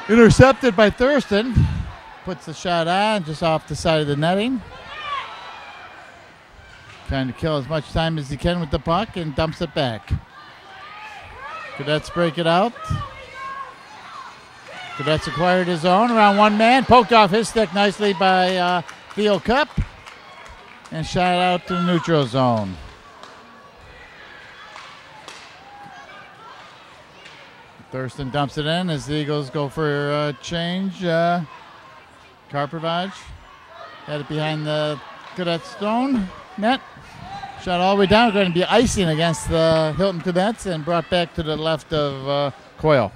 Intercepted by Thurston. Puts the shot on just off the side of the netting. Trying to kill as much time as he can with the puck and dumps it back. Cadets break it out. Cadets acquired his own around one man. Poked off his stick nicely by Theo Cup. And shot out to the neutral zone. Thurston dumps it in as the Eagles go for a change. Karprovage had it behind the Cadets' stone net. Shot all the way down. Going to be icing against the Hilton Cadets and brought back to the left of Coyle.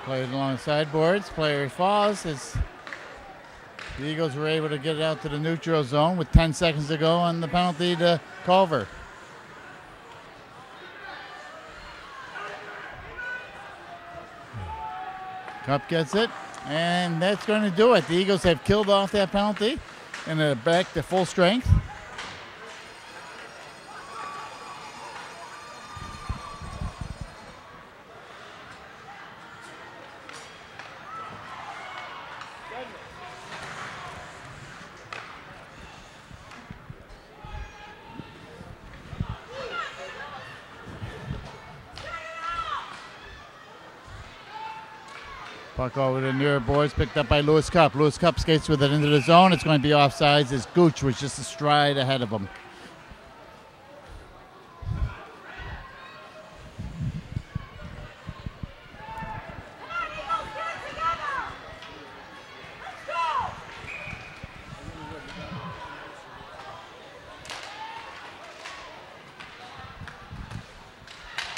Played along the sideboards. Player falls as the Eagles were able to get it out to the neutral zone with 10 seconds to go on the penalty to Culver. Cup gets it, and that's going to do it. The Eagles have killed off that penalty, and they're back to full strength. Puck over to near boards, picked up by Lewis Cup. Lewis Cup skates with it into the zone. It's going to be offsides as Gooch was just a stride ahead of him.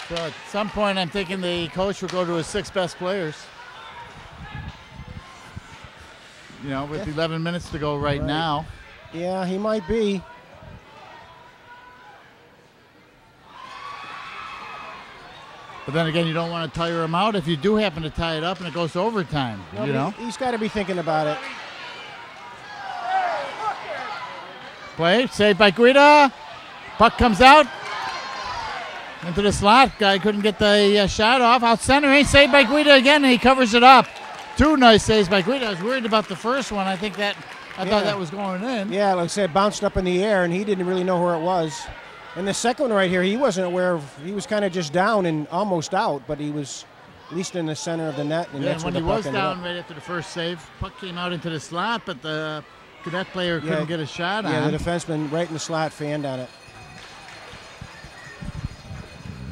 So at some point I'm thinking the coach will go to his 6 best players. You know, with 11 minutes to go right now. Yeah, he might be. But then again, you don't want to tire him out if you do happen to tie it up and it goes to overtime, No, you know? He's got to be thinking about it. Play, saved by Guida. Puck comes out into the slot. Guy couldn't get the shot off. Out center, he's saved by Guida again, and he covers it up. 2 nice saves by Guida. I was worried about the first one. I think that I thought that was going in. Yeah, like I said, bounced up in the air, and he didn't really know where it was. And the second one right here, he wasn't aware of. He was kind of just down and almost out, but he was at least in the center of the net. And that's when where he the puck was ended down up. right after the first save, puck came out into the slot, but the Cadet player couldn't get a shot on. Yeah, the defenseman right in the slot fanned on it.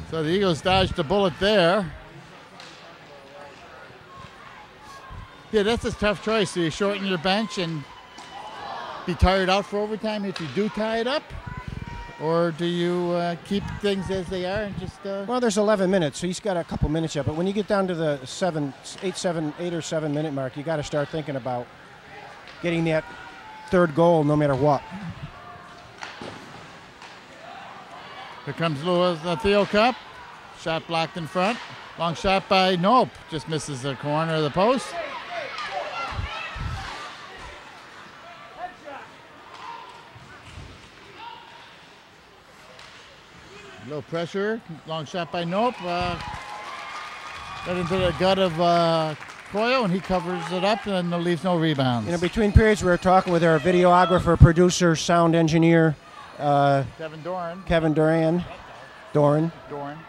So the Eagles dodged a bullet there. Yeah, that's a tough choice. Do you shorten your bench and be tired out for overtime if you do tie it up? Or do you keep things as they are and just... Well, there's 11 minutes, so he's got a couple minutes yet. But when you get down to the 8 or 7 minute mark, you got to start thinking about getting that third goal no matter what. Here comes Lewis, Theo Cup. Shot blocked in front. Long shot by Nope. Just misses the corner of the post. Low pressure. Long shot by Nope. Right into the gut of Coyle, and he covers it up and leaves no rebounds. You know, between periods, we were talking with our videographer, producer, sound engineer, Kevin Doran. Doran. Doran.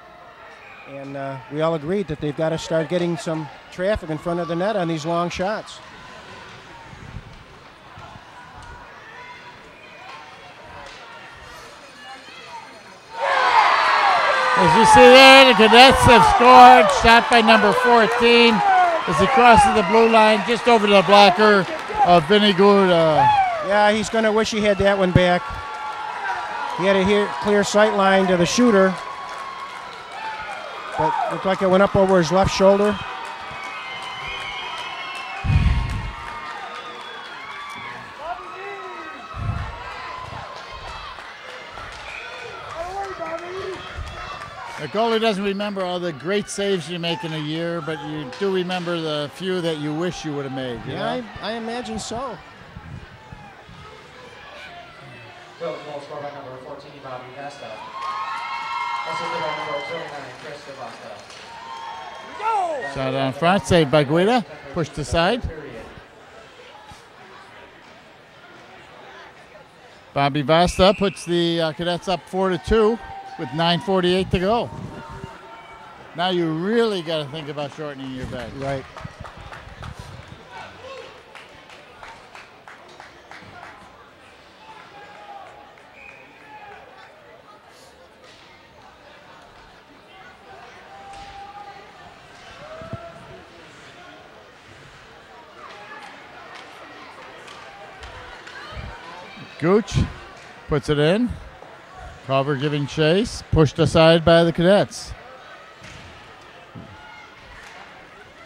And we all agreed that they've got to start getting some traffic in front of the net on these long shots. As you see there, the Cadets have scored. Shot by number 14 as he crosses the blue line just over the blocker of Vinny Gouda. Yeah, he's going to wish he had that one back. He had a clear sight line to the shooter, but looked like it went up over his left shoulder. The goalie doesn't remember all the great saves you make in a year, but you do remember the few that you wish you would have made. Yeah, I imagine so. Hilton goal scored by number 14, Bobby Vesta. Assisted by number 29, Chris Devasta. Shot on front, saved by Guida, pushed aside. Bobby Vasta puts the Cadets up 4-2 with 9:48 to go. Now you really got to think about shortening your bench. Right. Gooch puts it in. Culver giving chase, pushed aside by the Cadets.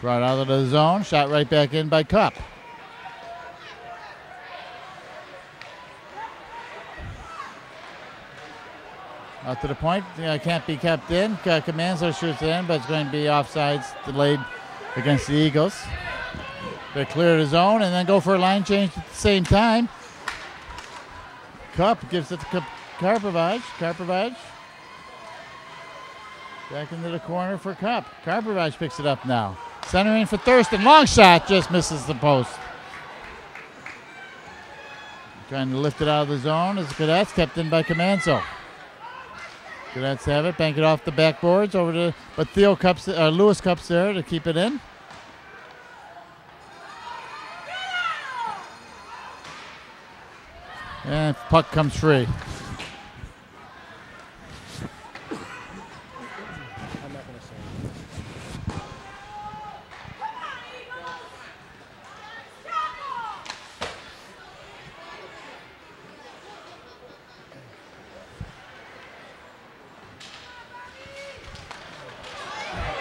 Brought out of the zone, shot right back in by Cup. Out to the point, can't be kept in. Comanzo shoots it in, but it's going to be offsides, delayed against the Eagles. They clear the zone and then go for a line change at the same time. Cup gives it to Karpovich. Karpovich back into the corner for Cup. Karpovich picks it up now. Centering for Thurston. Long shot, just misses the post. Trying to lift it out of the zone as the Cadets, kept in by Comanzo. Cadets have it, bank it off the backboards over to, but Lewis Cup's there to keep it in. And puck comes free. I'm not going to say anything.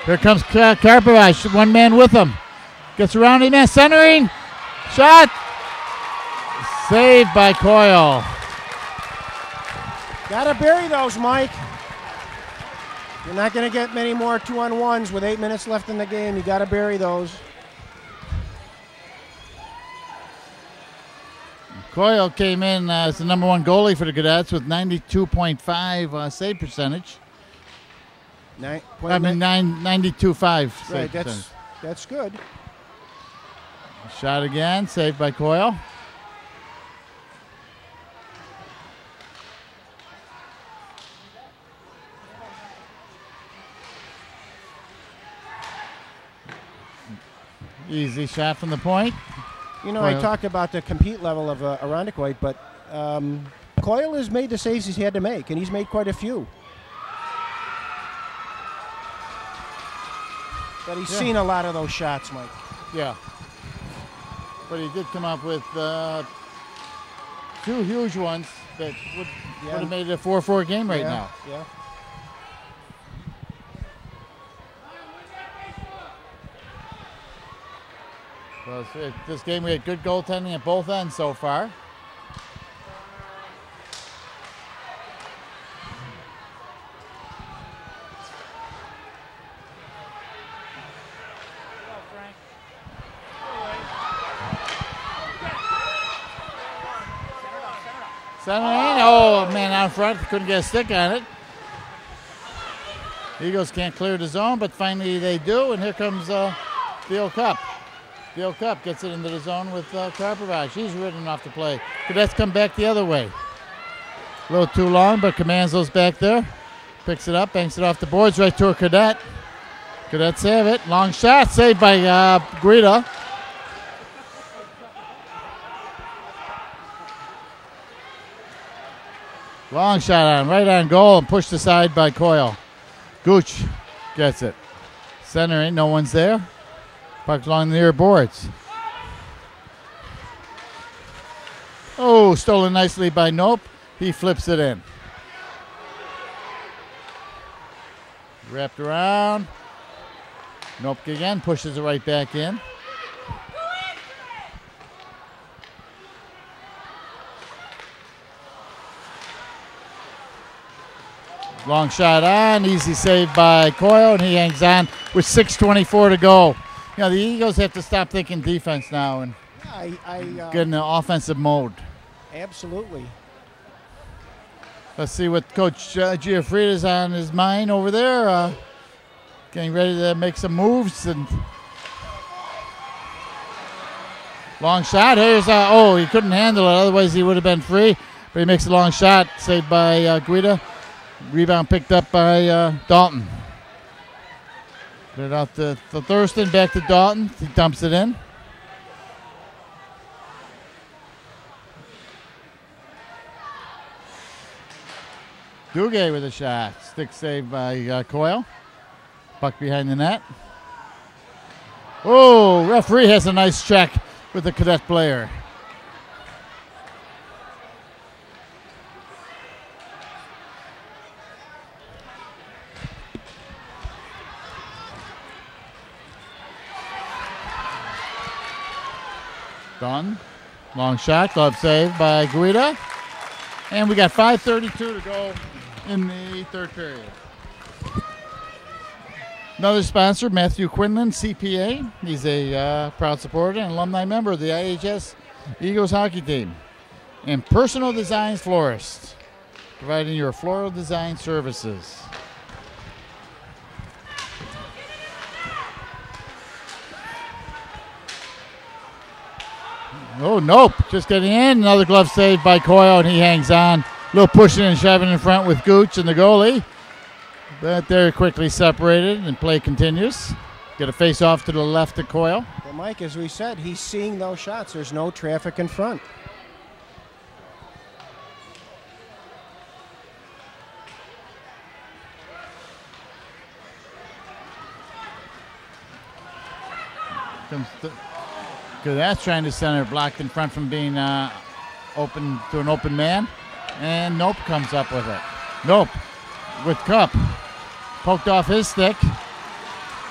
Here comes Karpovich, one man with him. Gets around him, centering. Shot. Saved by Coyle. Gotta bury those, Mike. You're not going to get many more 2-on-1s with 8 minutes left in the game. You gotta bury those. Coyle came in as the number one goalie for the Cadets with 92.5 save percentage. 92.5 Right, save percentage. that's good. Shot again, saved by Coyle. Easy shot from the point. You know, I talked about the compete level of Irondequoit, but Coyle has made the saves he's had to make, and he's made quite a few. But he's seen a lot of those shots, Mike. Yeah. But he did come up with 2 huge ones that would have made it a 4-4 game right now. Yeah. Well, this game we had good goaltending at both ends so far. Oh, man, out front. Couldn't get a stick on it. Eagles can't clear the zone, but finally they do, and here comes Theo Cup. Theo Cup gets it into the zone with Karpovich. He's ridden off the play. Cadets come back the other way. A little too long, but Comanzo's back there. Picks it up, banks it off the boards right to a Cadet. Cadets have it. Long shot, saved by Guida. Long shot on, right on goal, and pushed aside by Coyle. Gooch gets it. Centering, no one's there. Puck along the near boards. Oh, stolen nicely by Nope. He flips it in. Wrapped around. Nope again, pushes it right back in. Long shot on, easy save by Coyle, and he hangs on with 6:24 to go. You know, the Eagles have to stop thinking defense now and get in the offensive mode. Absolutely. Let's see what Coach Giuffrida's on his mind over there. Getting ready to make some moves. And long shot. Here's he couldn't handle it. Otherwise he would have been free. But he makes a long shot, saved by Guida. Rebound picked up by Dalton. Put it out to Thurston, back to Dalton. He dumps it in. Duguay with a shot. Stick saved by Coyle. Puck behind the net. Oh, referee has a nice check with the Cadet player. Done. Long shot, glove save by Guida. And we got 5:32 to go in the third period. Another sponsor, Matthew Quinlan, CPA. He's a proud supporter and alumni member of the IHS Eagles hockey team. And Personal Designs Florist, providing your floral design services. Oh, nope. Just getting in. Another glove save by Coyle, and he hangs on. A little pushing and shoving in front with Gooch and the goalie. But they're quickly separated, and play continues. Get a face-off to the left of Coyle. Well, Mike, as we said, he's seeing those shots. There's no traffic in front. Because that's trying to center, blocked in front from being open to an open man. And Nope comes up with it. Nope with Cup. Poked off his stick.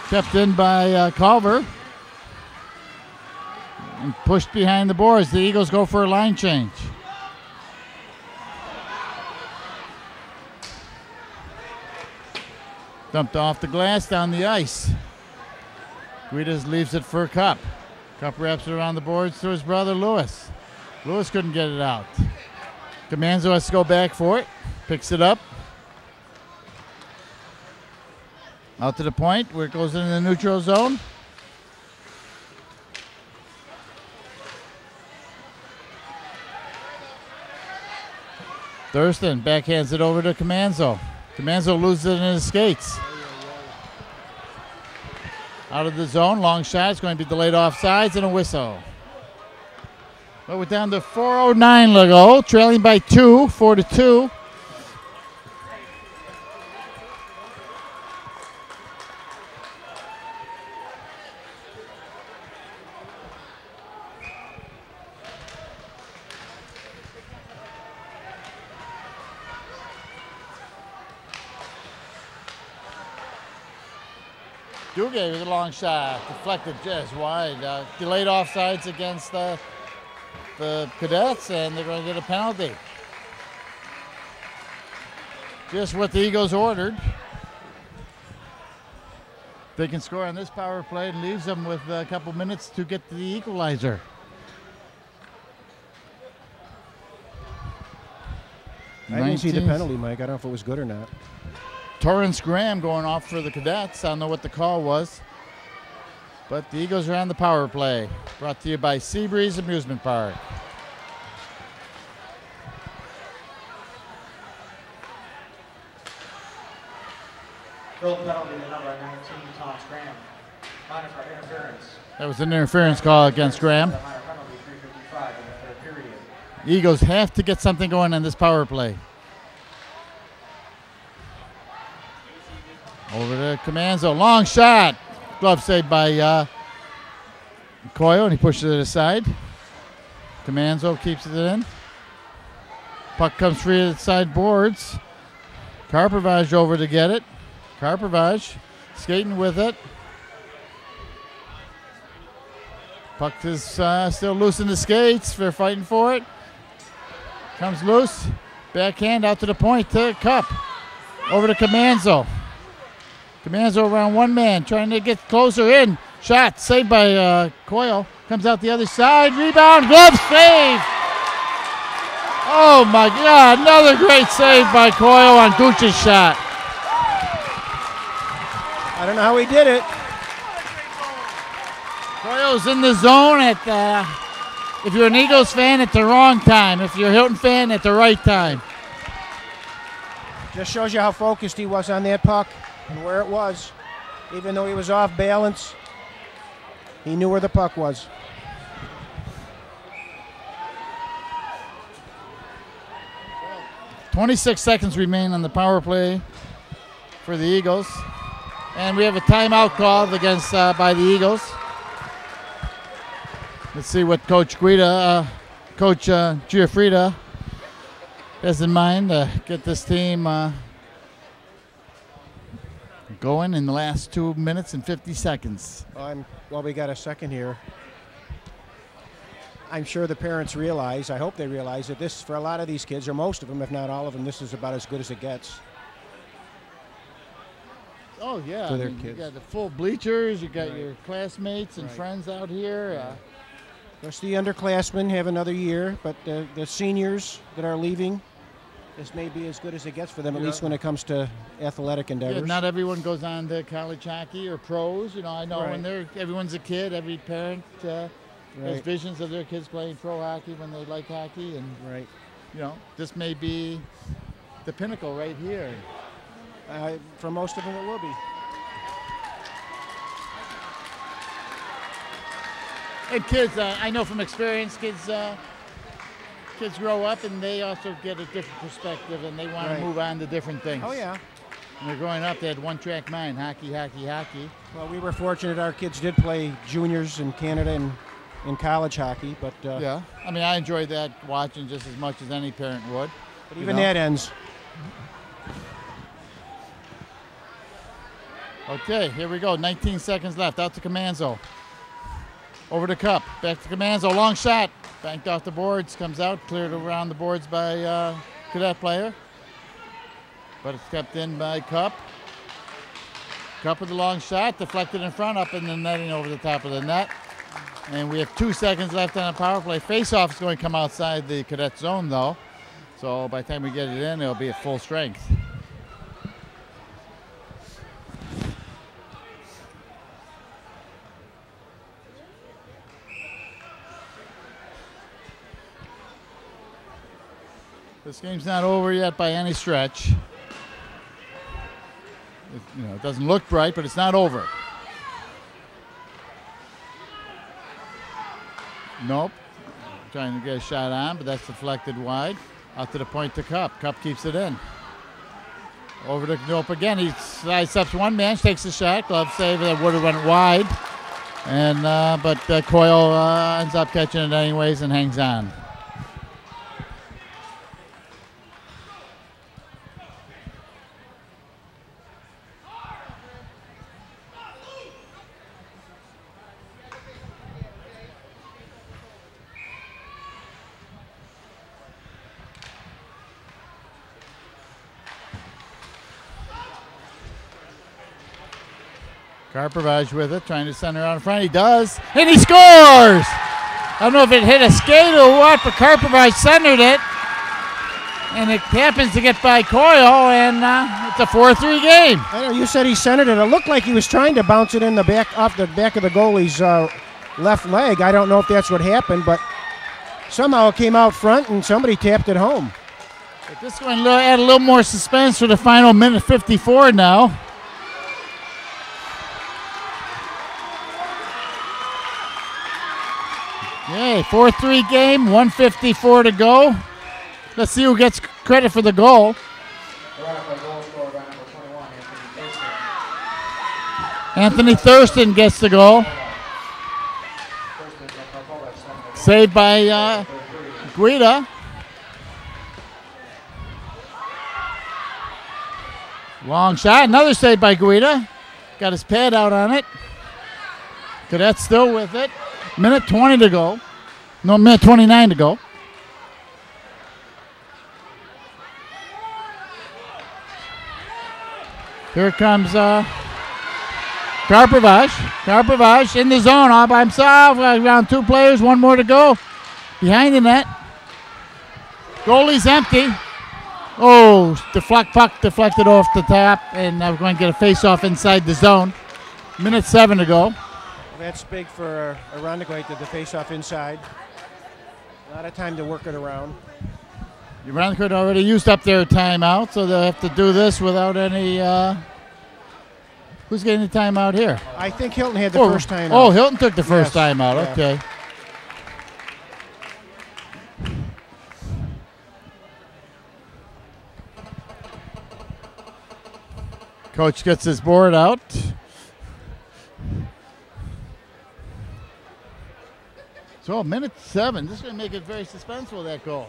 Kept in by Culver. And pushed behind the boards. The Eagles go for a line change. Dumped off the glass, down the ice. Guidas leaves it for Cup. Cup wraps it around the boards to his brother Lewis. Lewis couldn't get it out. Comanzo has to go back for it. Picks it up. Out to the point where it goes into the neutral zone. Thurston backhands it over to Comanzo. Comanzo loses it in his skates. Out of the zone, long shot. It's going to be delayed offsides and a whistle. But we're down to 4:09 to go, trailing by 2, 4-2. Duguay with a long shot, deflected just wide. Delayed offsides against the Cadets, and they're going to get a penalty. Just what the Eagles ordered. They can score on this power play and leaves them with a couple minutes to get to the equalizer. I didn't see the penalty, Mike. I don't know if it was good or not. Torrance Graham going off for the Cadets. I don't know what the call was. But the Eagles are on the power play. Brought to you by Seabreeze Amusement Park. Early penalty to number 19, Thomas Graham. Minor for interference. That was an interference call against Graham. Minor penalty, 3:55 in the third period. The Eagles have to get something going on this power play. Over to Comanzo. Long shot. Glove saved by Coyo, and he pushes it aside. Comanzo keeps it in. Puck comes free at the side boards. Karpovage over to get it. Karpovage skating with it. Puck is still loose in the skates. They're fighting for it. Comes loose. Backhand out to the point to Cup. Over to Comanzo. Comanzo around one man, trying to get closer in. Shot saved by Coyle. Comes out the other side. Rebound. Glove save. Oh my God! Another great save by Coyle on Gooch's shot. I don't know how he did it. Coyle's in the zone at if you're an Eagles fan at the wrong time. If you're a Hilton fan at the right time. Just shows you how focused he was on that puck and where it was. Even though he was off balance, he knew where the puck was. .26 seconds remain on the power play for the Eagles. And we have a timeout called against by the Eagles. Let's see what Coach Giuffrida has in mind to get this team going in the last 2 minutes and 50 seconds. Well, we got a second here. I'm sure the parents realize, I hope they realize that this, for a lot of these kids, or most of them, if not all of them, this is about as good as it gets. Oh, yeah. For their You kids. got the full bleachers. You got Right. your classmates and Right. friends out here. Of course, the underclassmen have another year, but the seniors that are leaving, this may be as good as it gets for them, at least when it comes to athletic Yeah, endeavors. not everyone goes on to college hockey or pros. You know, I know when Right. everyone's a kid, every parent has Right. visions of their kids playing pro hockey when they like hockey, and Right. you know, this may be the pinnacle right here. For most of them, it will be. And kids, I know from experience, kids grow up and they also get a different perspective, and they want Right. to move on to different things. Oh, yeah. When they're growing up, they had one-track mind: hockey, hockey, hockey. Well, we were fortunate our kids did play juniors in Canada and in college hockey, but, Yeah, I mean, I enjoyed that watching just as much as any parent would. but even that ends. Okay, here we go. 19 seconds left. Out to Comanzo. Over to Cup. Back to Comanzo. Long shot. Banked off the boards. Comes out. Cleared around the boards by Cadet player. But it's kept in by Cup. Cup with the long shot. Deflected in front. Up in the netting over the top of the net. And we have 2 seconds left on the power play. Face-off is going to come outside the Cadet zone, though. So by the time we get it in, it'll be at full strength. This game's not over yet by any stretch. It doesn't look bright, but it's not over. Nope. Trying to get a shot on, but that's deflected wide. Out to the point to Cup. Cup keeps it in. Over to Nope again. He sidesteps one man, takes a shot. Glove save that would have went wide. And but Coyle ends up catching it anyways and hangs on. Karpovich with it, trying to center out in front. He does, and he scores! I don't know if it hit a skate or what, but Karpovich centered it. And it happens to get by Coyle, and it's a 4-3 game. I know, you said he centered it. It looked like he was trying to bounce it in the back, off the back of the goalie's left leg. I don't know if that's what happened, but somehow it came out front, and somebody tapped it home. But this one add a little more suspense for the final minute 54 now. Yay, 4-3 game, 1:54 to go. Let's see who gets credit for the goal. Anthony Thurston gets the goal. Saved by Guida. Long shot, another save by Guida. Got his pad out on it. Cadet's still with it. Minute 20 to go. No, minute 29 to go. Here comes Karpovich. Karpovich in the zone all by himself. Around two players, one more to go. Behind the net. Goalie's empty. Oh, puck deflected off the top, and we're going to get a face-off inside the zone. Minute 7 to go. That's big for Irondequoit to the face-off inside. A lot of time to work it around. Irondequoit already used up their timeout, so they'll have to do this without any. Who's getting the timeout here? I think Hilton had the first timeout. Oh, Hilton took the first timeout. Yeah. Okay. Coach gets his board out. So, minute 7. This is going to make it very suspenseful, that goal.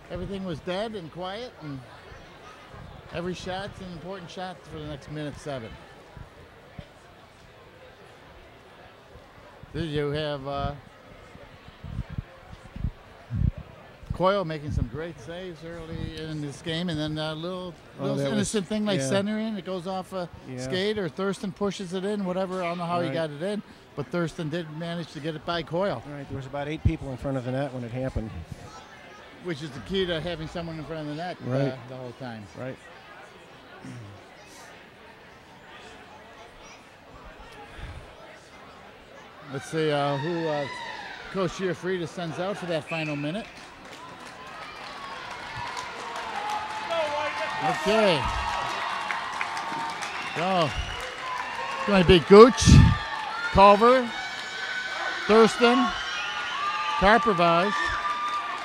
Everything was dead and quiet, and every shot's an important shot for the next minute 7. Then you have Coyle making some great saves early in this game, and then a little innocent thing like centering. It goes off a skate, or Thurston pushes it in, whatever. I don't know how he got it in. But Thurston did manage to get it by Coyle. Right, there was about 8 people in front of the net when it happened. Which is the key to having someone in front of the net the whole time. Right. Let's see who Coach Giafrida sends out for that final minute. Okay. So, it's going to be Gooch, Culver, Thurston, Karpovich,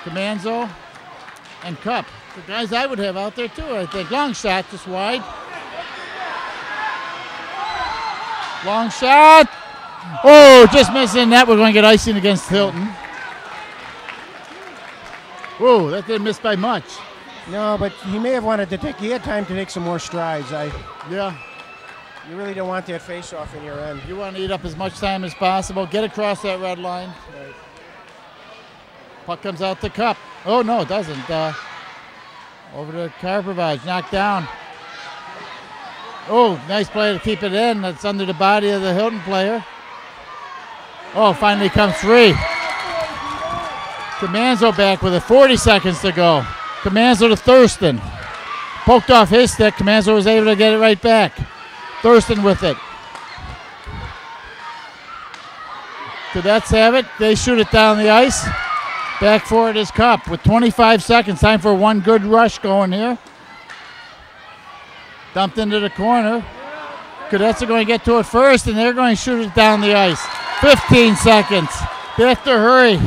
Comanzo, and Cup. The guys I would have out there too, I think. Long shot, just wide. Long shot. Oh, just missing that. We're going to get icing against Hilton. Whoa, that didn't miss by much. No, but he may have wanted to take. He had time to take some more strides. Yeah. You really don't want that face-off in your end. You want to eat up as much time as possible. Get across that red line. Right. Puck comes out the Cup. Oh, no, it doesn't. Over to Karpovich. Knocked down. Oh, nice play to keep it in. That's under the body of the Hilton player. Oh, finally comes free. Comanzo back with it. 40 seconds to go. Comanzo to Thurston. Poked off his stick. Comanzo was able to get it right back. Thurston with it. Cadets have it. They shoot it down the ice. Back for it is Cup with 25 seconds. Time for one good rush going here. Dumped into the corner. Cadets are going to get to it first, and they're going to shoot it down the ice. 15 seconds. They have to hurry.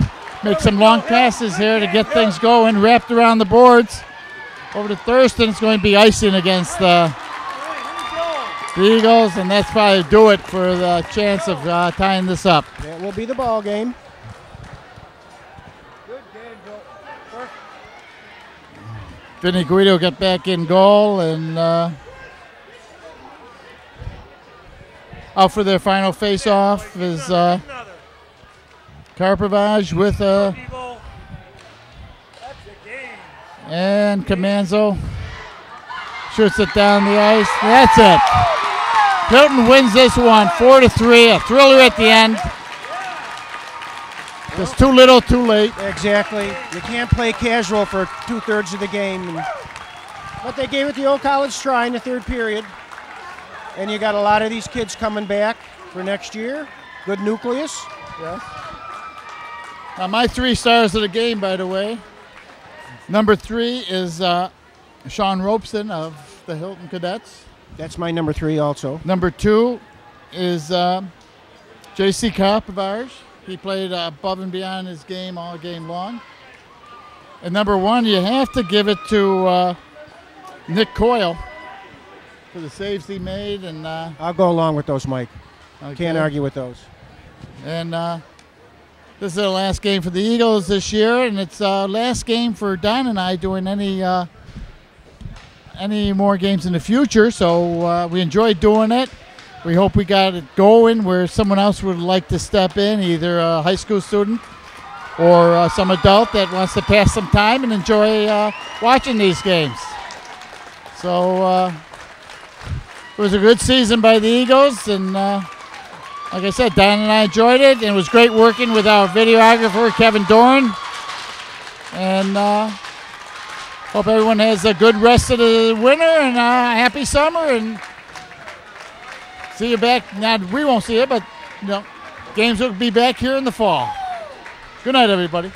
Make some long passes here to get things going. Wrapped around the boards. Over to Thurston. It's going to be icing against the Eagles, and that's probably do it for the chance of tying this up. That will be the ball game. Vinny Guido got back in goal, and out for their final face-off is Karpovage with and Comanzo shoots it down the ice. That's it. Hilton wins this one 4-3. A thriller at the end. Just too little, too late. Exactly. You can't play casual for 2/3 of the game. But they gave it the old college try in the third period. And you got a lot of these kids coming back for next year. Good nucleus. Yeah. My 3 stars of the game, by the way. Number 3 is Sean Robeson of the Hilton Cadets. That's my number 3 also. Number 2 is J.C. Karpovage. He played above and beyond his game all game long. And number 1, you have to give it to Nick Coyle for the saves he made. And I'll go along with those, Mike. okay. Can't argue with those. And this is the last game for the Eagles this year, and it's last game for Don and I doing any more games in the future. So we enjoyed doing it. We hope we got it going where someone else would like to step in, either a high school student or some adult that wants to pass some time and enjoy watching these games. So it was a good season by the Eagles, and like I said, Don and I enjoyed it, and it was great working with our videographer, Kevin Doran. And hope everyone has a good rest of the winter and a happy summer, and see you back. Now, we won't see you, but games will be back here in the fall. Good night, everybody.